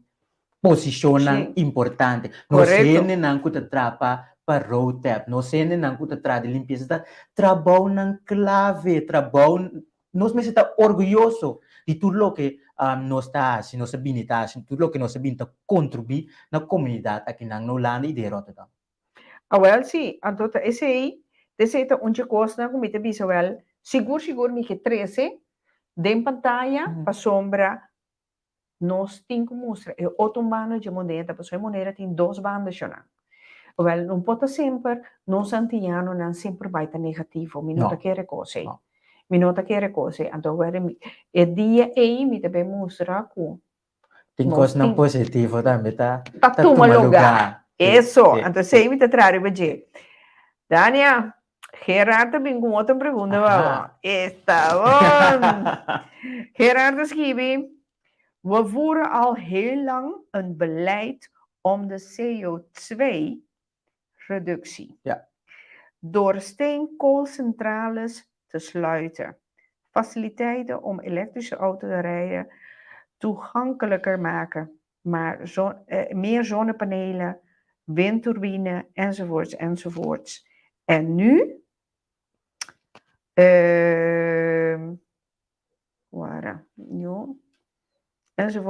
posição importante no sene nanku ta trapa para road tap no sene nanku ta tra de limpeza trabalho nan clave trabalho nós me está orgulhoso de tudo o que nós está se nós abinita tudo o que nós abinita contribuir na comunidade aqui na Holanda e de Rotterdam well sim então esse aí Desse onde costa como te bisa wel, seguro me que 13, de pantalla, para sombra, nós tem que mostrar, é outro mano de moneda, para sua moneda tem 2 bandas já. Wel, não pode sempre, nós antiano não sempre vai estar negativo, me nota que é coisa. Me nota que é coisa, então é dia aí me também mostrar com tem coisa não positiva também, tá toma lugar. Isso, então sei me te trazer para Dania, Gerardo vem com outra pergunta, vamos. Está bom. Gerardo schreef, we voeren al heel lang een beleid om de CO2-reductie door steenkoolcentrales te sluiten, faciliteiten om elektrische auto's te rijden toegankelijker maken, maar meer zonnepanelen, windturbine enzovoorts. En nu,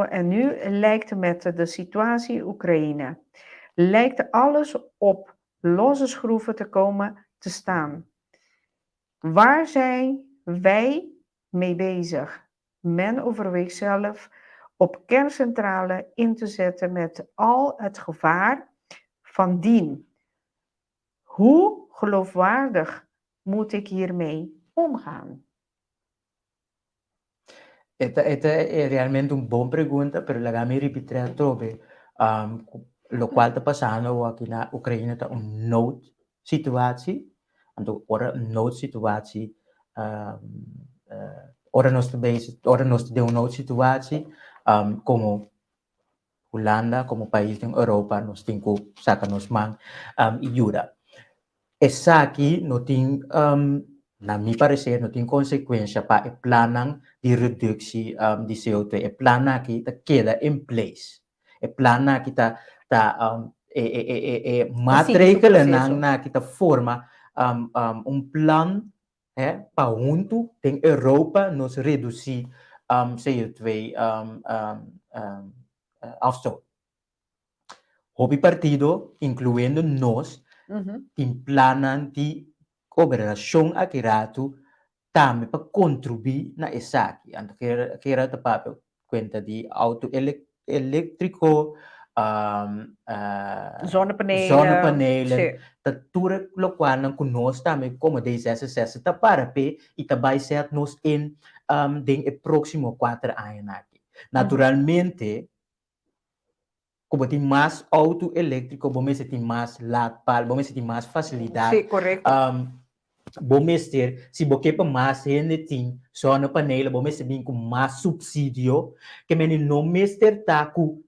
en nu lijkt met de situatie in Oekraïne, lijkt alles op losse schroeven te komen te staan. Waar zijn wij mee bezig? Men overweegt zelf op kerncentrale in te zetten met al het gevaar van dien. Hoe geloofwaardig moet ik hiermee omgaan? Esta es realmente una buena pregunta, pero la gami repetir trobe. Lo cual está pasando aquí en Ucrania está una noodsituatie. Então, ora noodsituatie, ora nós temos uma noodsituatie, como Holanda, como país em Europa, nós temos que sacar nos mãos ajuda. Essa aqui não tem, na minha parecer, não tem consequência para o plano de redução de CO2. O plano aqui está queda em place. O plano aqui está matrícula na que está forma plano para junto em Europa nos reduzir CO2 afstoot. Hobby partido, incluindo nós, tem planos de cooperação aqui também para contribuir na essa aqui. Então, quero ter papel conta de auto elétrico, zona panela, tudo o qual não conosco também como DSS está para p e também ser nos em o próximo 4 anos aqui. Naturalmente, como tem mais auto elétrico, vamos ter mais latpal, vamos ter mais facilidade. Sim, correto. Vamos ter, se você para mais gente tem zona panela, vamos ter com mais subsídio, que men não mestre tá com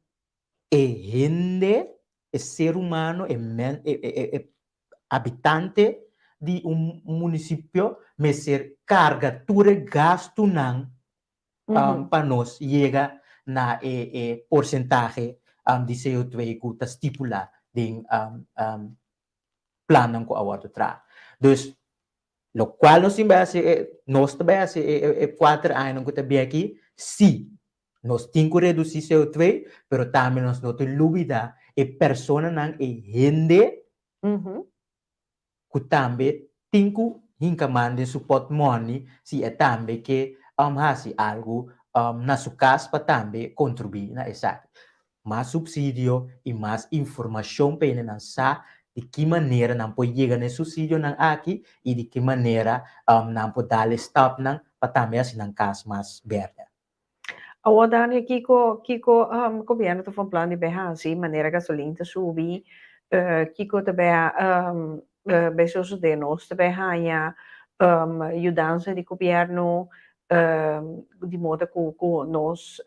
gente, ser humano, habitante de município, mas ser carga tudo gasto não para nós chega na porcentagem de CO2 que está estipulado em plano que agora traz. Então, lo qual nós também é 4 anos que também aqui, sim, nós temos que reduzir CO2, mas também nós não temos dúvida que pessoa não é gente que também tem que encomendar suporte money se é também que faz algo na sua casa para também contribuir na essa. Mais subsídio e mais informação para ele lançar de que maneira não pode chegar nesse subsídio não aqui e de que maneira não pode dar stop não para também assim não casa mais verde. Agora Dani Kiko governo está falando plano de berrar assim maneira gasolina está subir Kiko também besos de nós também há ajudança de governo de modo que nós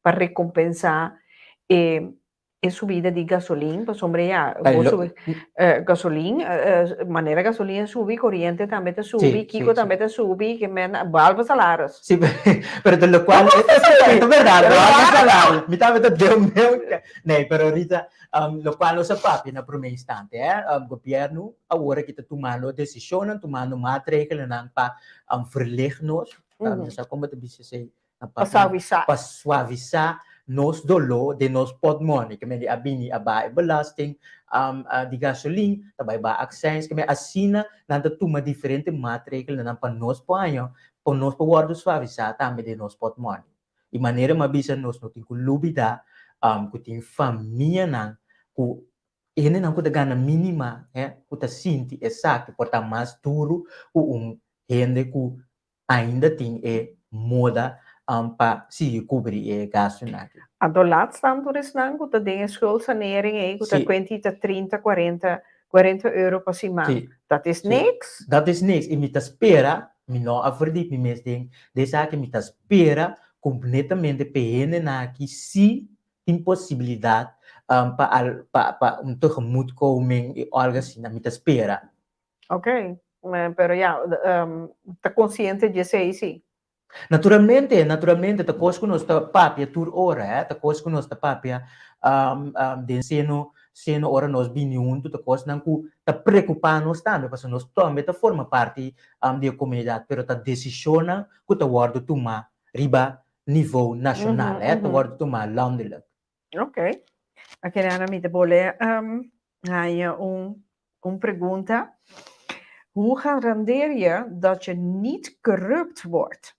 para recompensar a subida de gasolina, para sombrear gasolina, maneira gasolina subir, corriente também está subir, Kiko também está subir, que valva salários. Sim, mas do qual é verdade, valva salário. Me estava dando meu, não, mas ahorita lo qual não se papi na primeiro instante, o governo agora que está tomando decisão, tomando maatregelen para verlichten nós, como te disse para suavizar nos dolo de nos potmoney, kami di abini aba belasting, di gasoline, tabay ba accents, kami asina, nanda tuma diferente maatregelen na panos po ayo, panos po wardo suavizata, kami de nos potmoney. De maneira mabisa nos noting ku lubida, kuting família nang, ku ene nang ku gana mínima, ku ta sinti exacto, porta mais duro, ku rende ku ainda tem moda para se cobrir gasto naquilo. A do laatste aan toerist nango, dat ding schuldsanering, dat Sim. 20, 30, 40 euro per maand. Sim. Dat is Sim. niks. Dat is niks. E me espera, me não acredito, me mesmo ding, dessa que me espera completamente pene na que se tem possibilidade para tegemoet komen e algo assim, me espera. Ok, pero ja, te consciente de sei sim. Naturalmente, ta coisa que nós ta papia tur ora, ta coisa que nós ta papia de seno ora nós bini junto, ta coisa não que ta preocupar nós também, porque nós também ta forma parte da comunidade, pero ta decisiona que ta guarda toma riba nível nacional, ta guarda toma landelijk. Ok. Aqui Ana me debole hai pergunta. Hoe garandeer je dat je niet corrupt wordt?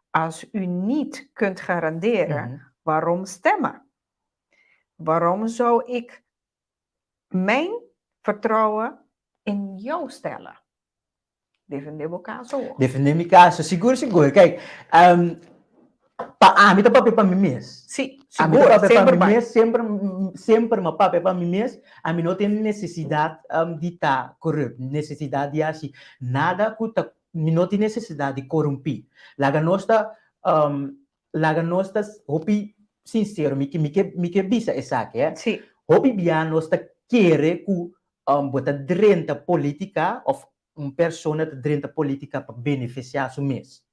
Als u niet kunt garanderen, waarom stemmen? Waarom zou ik mijn vertrouwen in jou stellen? Defender meu caso. Defender meu caso, seguro. Kijk, a mim tá papel para mim mesmo. Sim, seguro. Sempre sempre uma papel para mim mesmo. A mim não tem necessidade de estar corrupto, necessidade de assim. Nada que tá, não tem necessidade de corromper. Laga nós hopi sincero, me que bisa essa aqui, é? Sim. Hopi bia nós tá querer que bota drenta política ou pessoa drenta política para beneficiar o mês.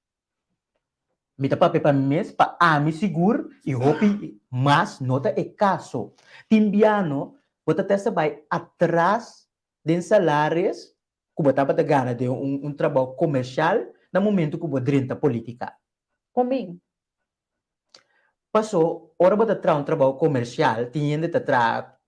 Me tá para mês para a me seguro e hopi mas nota é caso. Timbiano bota testa vai atrás de salários que bota para ganhar de trabalho comercial no momento que bota drenta política. Comigo. Passou, ora bota trabalho comercial, tinha de tra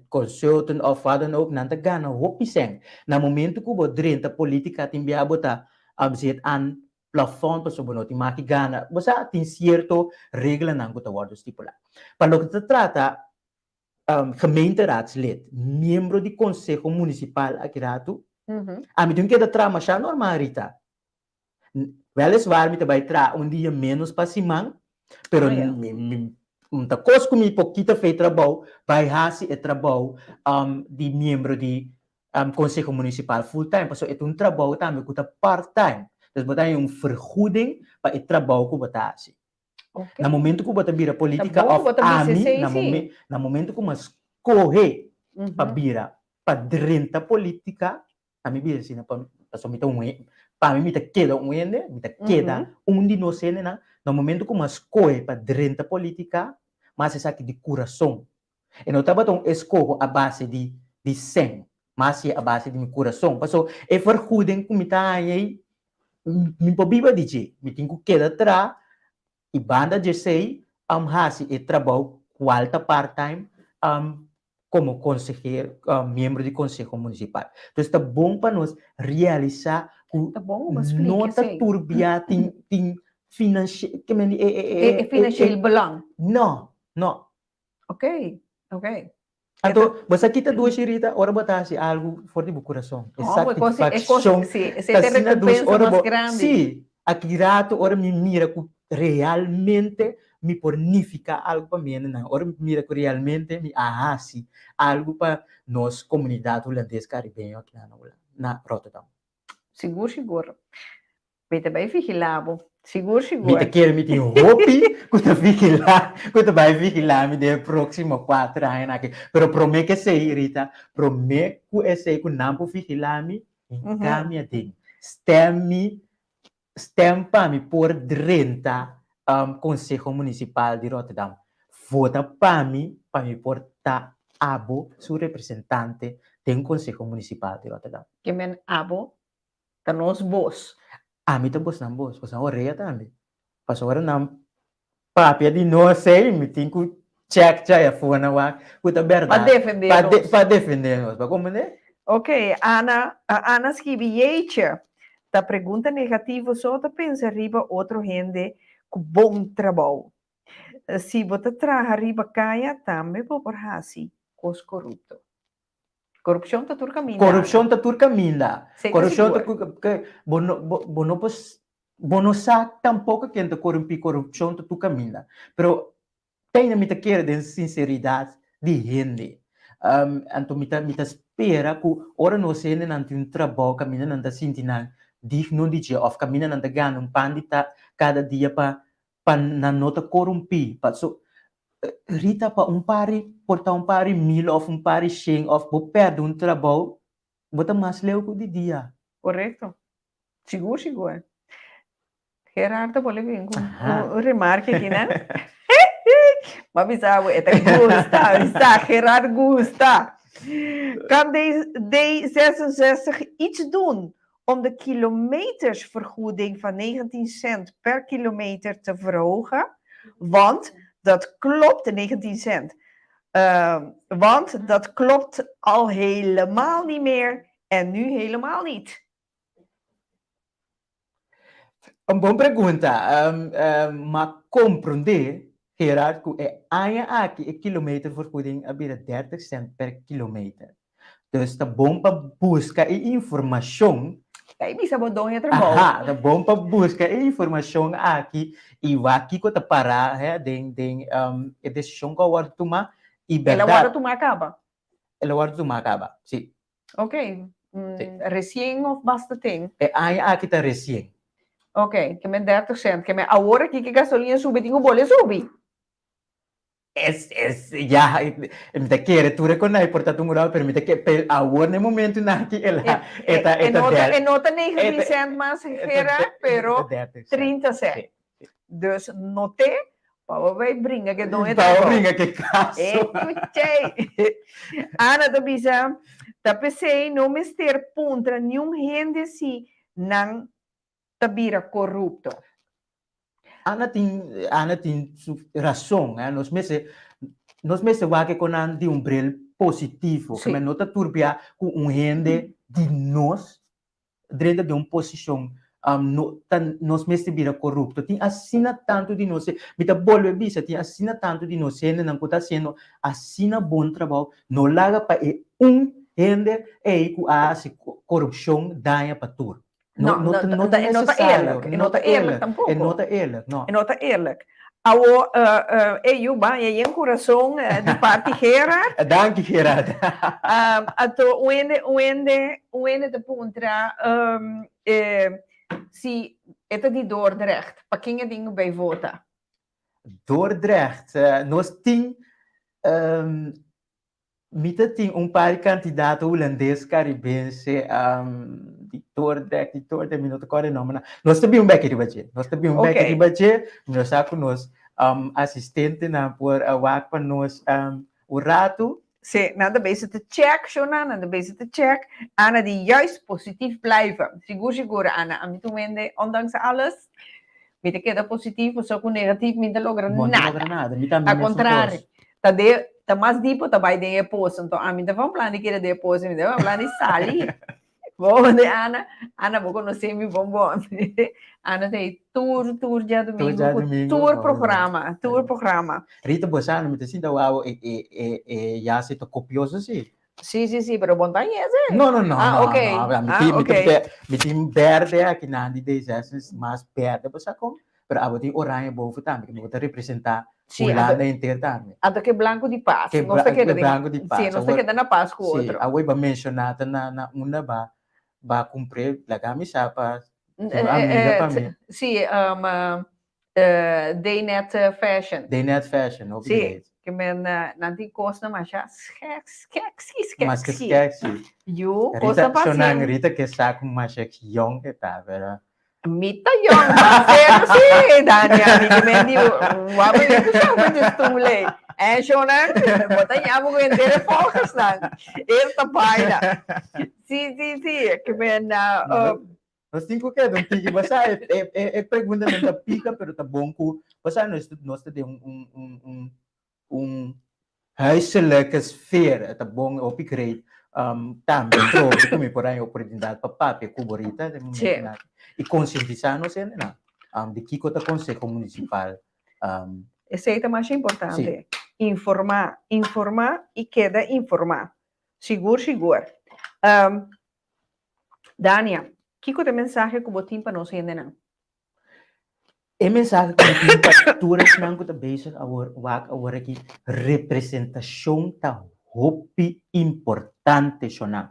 consultant of wat dan ook, nanta gana hopi seng. Na momento que bota drenta política, timbia bota zit aan plafond, paso bonoti maki gana, basta tem cierto regla nang bota worden stipulado. Para lo que se trata, gemeenteraadslid, membro di consejo municipal aqui rato, a mim tem que dar mas já normal Rita. Weliswaar me vai tra dia menos para simang, pero ta coisa que me pouquita fez trabalho, vai hasi e trabalho de membro de consejo municipal full time, paso é trabalho também que tá part time. Dus botar vergoeding para o trabalho que botar assim. No momento que botar vira política of ami, na momento que mas corre para vira para renta política, a mim vira assim, para somita para mim queda ende, queda de nós na, no momento que mas corre para renta política, mas essa aqui de coração. E não estava tão escorro a base de 100, mas a base de meu coração. Passo é vergoeding que me tá aí me pobiba DJ, me tenho que quedar atrás e banda de sei hasi e trabalho qualta part-time como consejero, membro de conselho municipal. Então está bom para nós realizar nota turbia tem financeiro financieel belang. Não. Ok. Então, você aqui tá duas Rita, ora botar algo forte do coração. Satisfação. Você tem recompensa mais grande. Sim, aqui rato, ora me mira que realmente me pornifica algo para mim, não. Ora me mira que realmente me ahasi algo para nós comunidade holandesa caribenha aqui na Rotterdam. Seguro. Beta bem vigilado. Seguro. Me quer me tem hopi, que vai vigilar me de próximo 4 anos aqui. Pero prometo que sei, Rita, prometo que sei que não vou vigilar me em caminho de stempa me por 30 Conselho Municipal de Rotterdam. Vota para me por ta abo su representante do Conselho Municipal de Rotterdam. Que men abo, tá nos bos. A mim também não bom, você não reia também. Passou agora não Papi, di no sei, me tem que check já a fona wa, puta verdade. Para defender-nos, para compreender? Ok, Ana escreve, jeetje, da pergunta negativa só tá pensa riba outro gente com bom trabalho. Se você traga riba caia, também vou por hasi, cos corrupto. Corrupção tá tur caminho. Corrupção tá tur caminho. Corrupção tá que bono sabe tampouco que enta corrupção tá tur caminho. Pero tem na mita querer de sinceridade de gente. Então mita espera que ora nós gente não tem trabalho caminho não tá sentindo digno de dia, of caminho não tá ganhando pandita cada dia para na nota corrompi. So Rita pa porta pari mil of pari sheng of bo perde trabalho, bota mais leu que de dia. Correto. Seguro. Gerardo, pode vir com um remarque aqui, né? Mas sabe, Gerard gusta. Kan D66 iets doen om de kilometersvergoeding van 19 cent per kilometer te verhogen? Want dat klopt, 19 cent. Want dat klopt al helemaal niet meer en nu helemaal niet. Een boa pergunta. Maar compreender, Gerard, que aqui a kilometervergoeding abira 30 cent per kilometer. Dus tá bom para buscar informação. Aí bisa bodong ya trabalho. Tá bom para buscar informação aqui e vai aqui que tá parar, a decisão que eu vou tomar e verdade. Ela vai tomar acaba. Ela vai tomar acaba, sim. Ok. Recém of basta tem? Aqui tá recém. Ok, que me 30 cent, que me agora que gasolina sube, tenho bolha sube. Já, me quer tu reconhece, portanto, um grau permite que agora no momento na que ela nota 19 cent mais era, pero 30 cent. Dus note, para vai brinca que não é para brinca que caso. Ana da bisa, da pensei não me ter punta nenhum gente se não tabira corrupto. Ana tem razão, nós meses vai com um brilho positivo, que não está turbia com gente de nós dentro de uma posição nós meses vira corrupto. Tem assina tanto de nós, me tá bolha bisa, tem assina tanto de nós, gente não está sendo assina bom trabalho, não larga para gente que a corrupção dá para tudo. Não é eerlijk tampouco. É nota eerlijk, não. É nota eerlijk. Eu vai em coração de parte Gerard. Dank Gerard. Ato uende de puntra se é de Dordrecht, para quem é dingo bij vota. Dordrecht, nós tem Mita tem par de candidato holandês caribense de Dordrecht, minuto agora não, mas nós também beque de bater. Nós também beque de bater, nós saco nós assistente na por a wak para nós o rato. Sim, nada bezig te check, Shona, nada bezig te check. Ana die juist positief blijven. Seguro, Ana. A mim também, ondanks alles, weet ik dat positief of zo negatief, niet logra nada. Ao contrário, tá mais tipo, tá vai de depois. Então, a mim tá vamos plano que depois, me deu plano de sair. Bom, Ana vou conhecer me bom. Ana tem tour dia domingo, tour programa. Rita Bosano me disse então já se to copioso sim. Sim, pero bom tá esse. Não. Ok. Me tem verde aqui na de 10 mais verde, você com, pero a botin orange bovo também, que vou representar Holanda inteira também. Até que branco de paz. Não está querendo branco de paz. Sim, não está querendo na paz com outro. A vai mencionar na uma ba cumprir la camisa para Sim, Daynet Fashion. Daynet Fashion, sim. Que men nanti costa mas já skexy. Mas skexy. You costa paciente. Rita que saco mas young que tá, vera. Mita young, mas sim, Daniel, que men diu, wabo itu siapa justulei. Shona, bota nyabo ko entire focus lang. Esta paida. Sim, que men Nós temos que não tem que passar é pergunta não tá pica, pero tá bom que passar nós temos um huiselijke sfeer, tá bom op ik reed também trouxe como por aí oportunidade para papi cuborita de momento e conscientizar-nos de que o Conselho Municipal esse aí é mais importante. Sim. Informar e queda informar. Seguro. Dania, que é a mensagem que você tem para nós ainda? É mensagem que eu tenho para todos não que tá bezig agora aqui representação tá hopi importante chonang.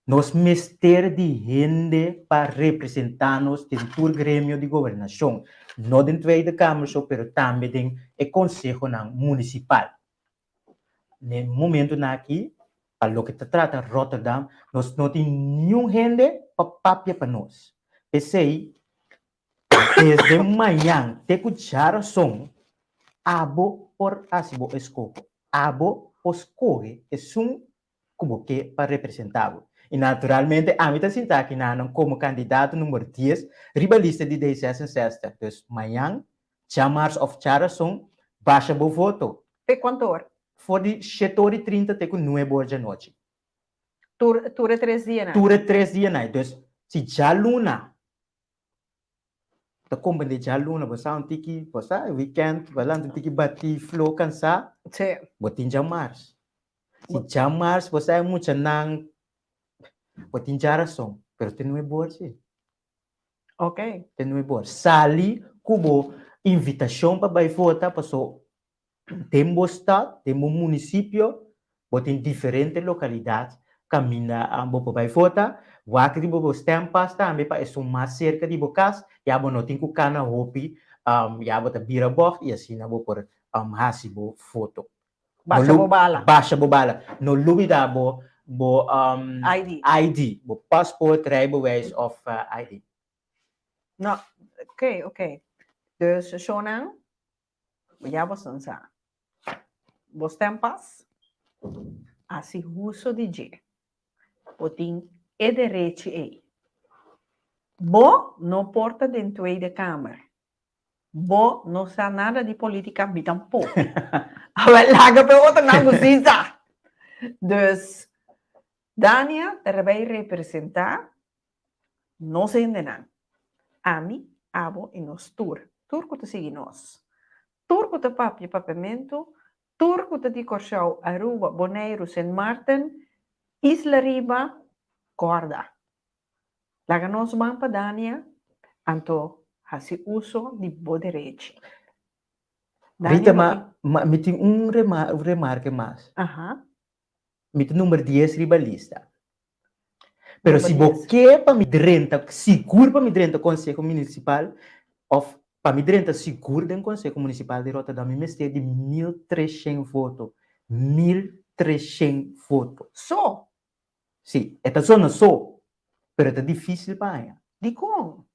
Nós mister de gente para representar-nos dentro do grêmio de governação, não dentro da Câmara, mas também dentro do Conselho Municipal. No momento aqui, para o que se trata de Rotterdam, nós não temos nenhum gente para papia para nós. Pensei, desde manhã, te escuchar som, abo por asibo escopo, abo por escorre, é como que para representar. E naturalmente, a mim está sentado aqui como candidato número 10, ribalista de 16. Então, amanhã, chamar of Charason, baixa o voto. Pe quanto hora? For de 7h30 até 9h da noite. Tura 3 dias, né? Tura 3 dias, né? Então, se já luna, tá como de já luna, você não tem que, você, weekend, você não tem que bater flow, cansar, sim. Você já março. Se já março, você é muito não. Pode ter razão, mas tem não é boa, sim. Ok. Tem não é boa. Sali, como invitação para vai votar, passou. Temos estado, temos município, pode ter diferentes localidades, caminha a para vai votar, vai que os tempas também para isso mais cerca de bocas, e a não tem que cana hopi, e a bota bira boc e assim na por hasibo foto. Baixa bobala. No lugar da bo ID, bo passport, rijbewijs of ID. No, ok. Dus Shonan, já você não sabe. Você tem paz? Assim, uso de dia. Você tem direito aí. Bo não porta dentro da Câmara. Bo não sabe nada de política, me tampouco. Laga para outra não precisa. Dus, Dania, vai representar, não se entenam. Ami, abo e nós tur. Tur que te sigue nós. Tur que te papamento, tur que te di Corchão, Aruba, Bonaire, Saint Martin, Isla Riba, Corda. Laga nós vamos para Dania, anto hasi uso de boderechi. Rita, me tem remarque mais. Me tem número 10 ribalista. Pero se você para me drenta, seguro para me drenta Conselho Municipal, ou para me drenta seguro do Conselho Municipal de Rotterdam, me mesti de 1.300 votos. 1.300 votos. Só? Sim, esta zona só. Pero é difícil para ela. De como?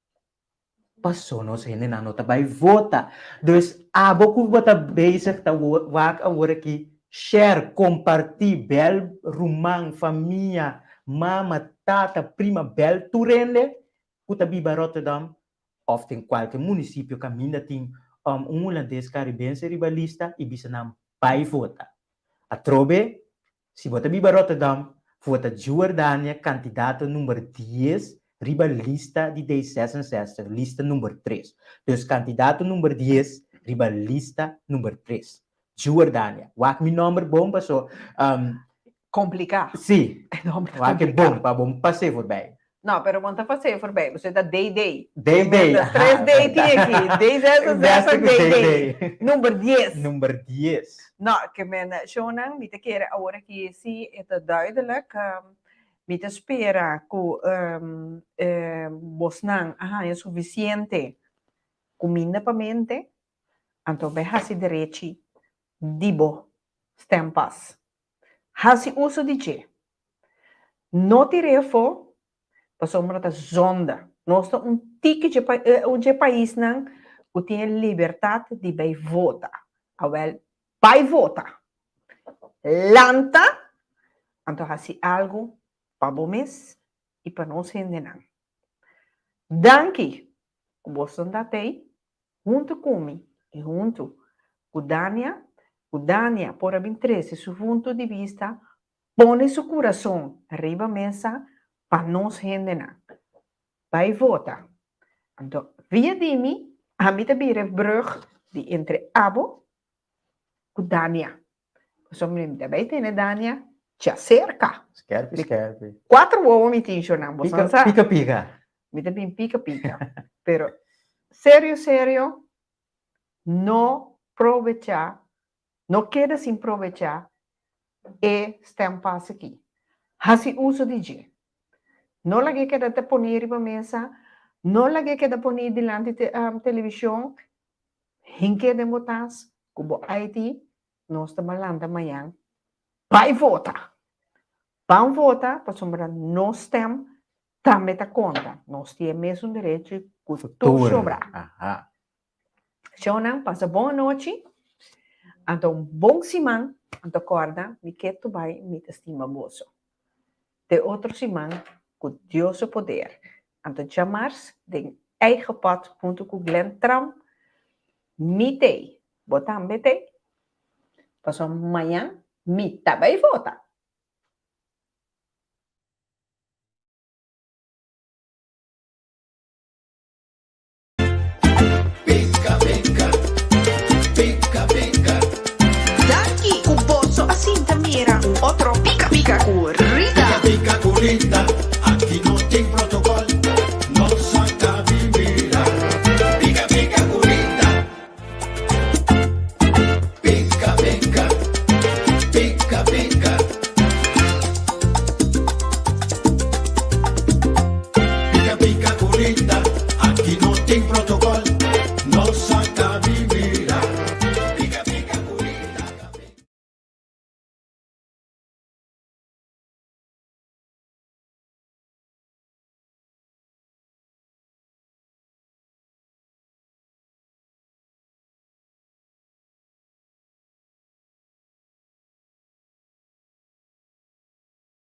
Passou, não sei, não nota vai votar. Então, a boca vota basic tá vai agora aqui share, compartilhar, bel, rumang, família, mama, tata, prima, bel, turende, puta biba Rotterdam, ou tem qualquer município que ainda tem holandês caribense ribalista e bisa não vai votar. A trobe, se vota biba Rotterdam, vota Jordânia, candidato número 10, ribalista de 16, lista número 3. Então, candidato número 10, ribalista número 3. Jordânia. Wak mi número bom passou. Complicado. Sim. Wak é bom, para bom passei por bem. Não, pero quando passei por bem, você dá day. 3 day tinha aqui. 10 day. Número 10. Número 10. Não, que men, Shonan, me te quer agora que sim, é duidelijk. Me te espera que Bosnan é suficiente comida para mente, então vai fazer direito dibo stampas. Hasi uso de che. No tirefo, passou uma zonda. Nós temos um país que tem liberdade de vai votar. Awel, vai votar. Lanta, então hasi algo para o mês e para nós endenar. Danke. Kubosan datei. Junto comigo e junto com Dania, por abrir 13, seu ponto de vista, põe seu coração arriba da mesa para nós render. Vai votar. Então, via de mim, a mim também é brug de entre Abo e Dania. Só me também tem Dania, te acerca. Skerpe. 4 ovos me tinha jornal. Pica. Me também pica. Pero, sério, não aproveitar, não queda sem aproveitar e tempo aqui. Assim uso de dia. Não lagi queda te poner para mesa, não lagi queda poner diante da televisão, hinque de botas, como Haiti, nós estamos malanda amanhã, vai votar. Vão votar, para sombra nós temos, também tá conta. Nós temos mesmo direito de tudo sobrar. Jonan, passa boa noite. Então, bom semana. Então, acorda, me quer tu vai, me estima moço. De outro semana, com Deus o poder. Então, chamar-se de eigen pad, junto com Glenn Trump, mitei. Botar mitei. Passou amanhã, me também vota.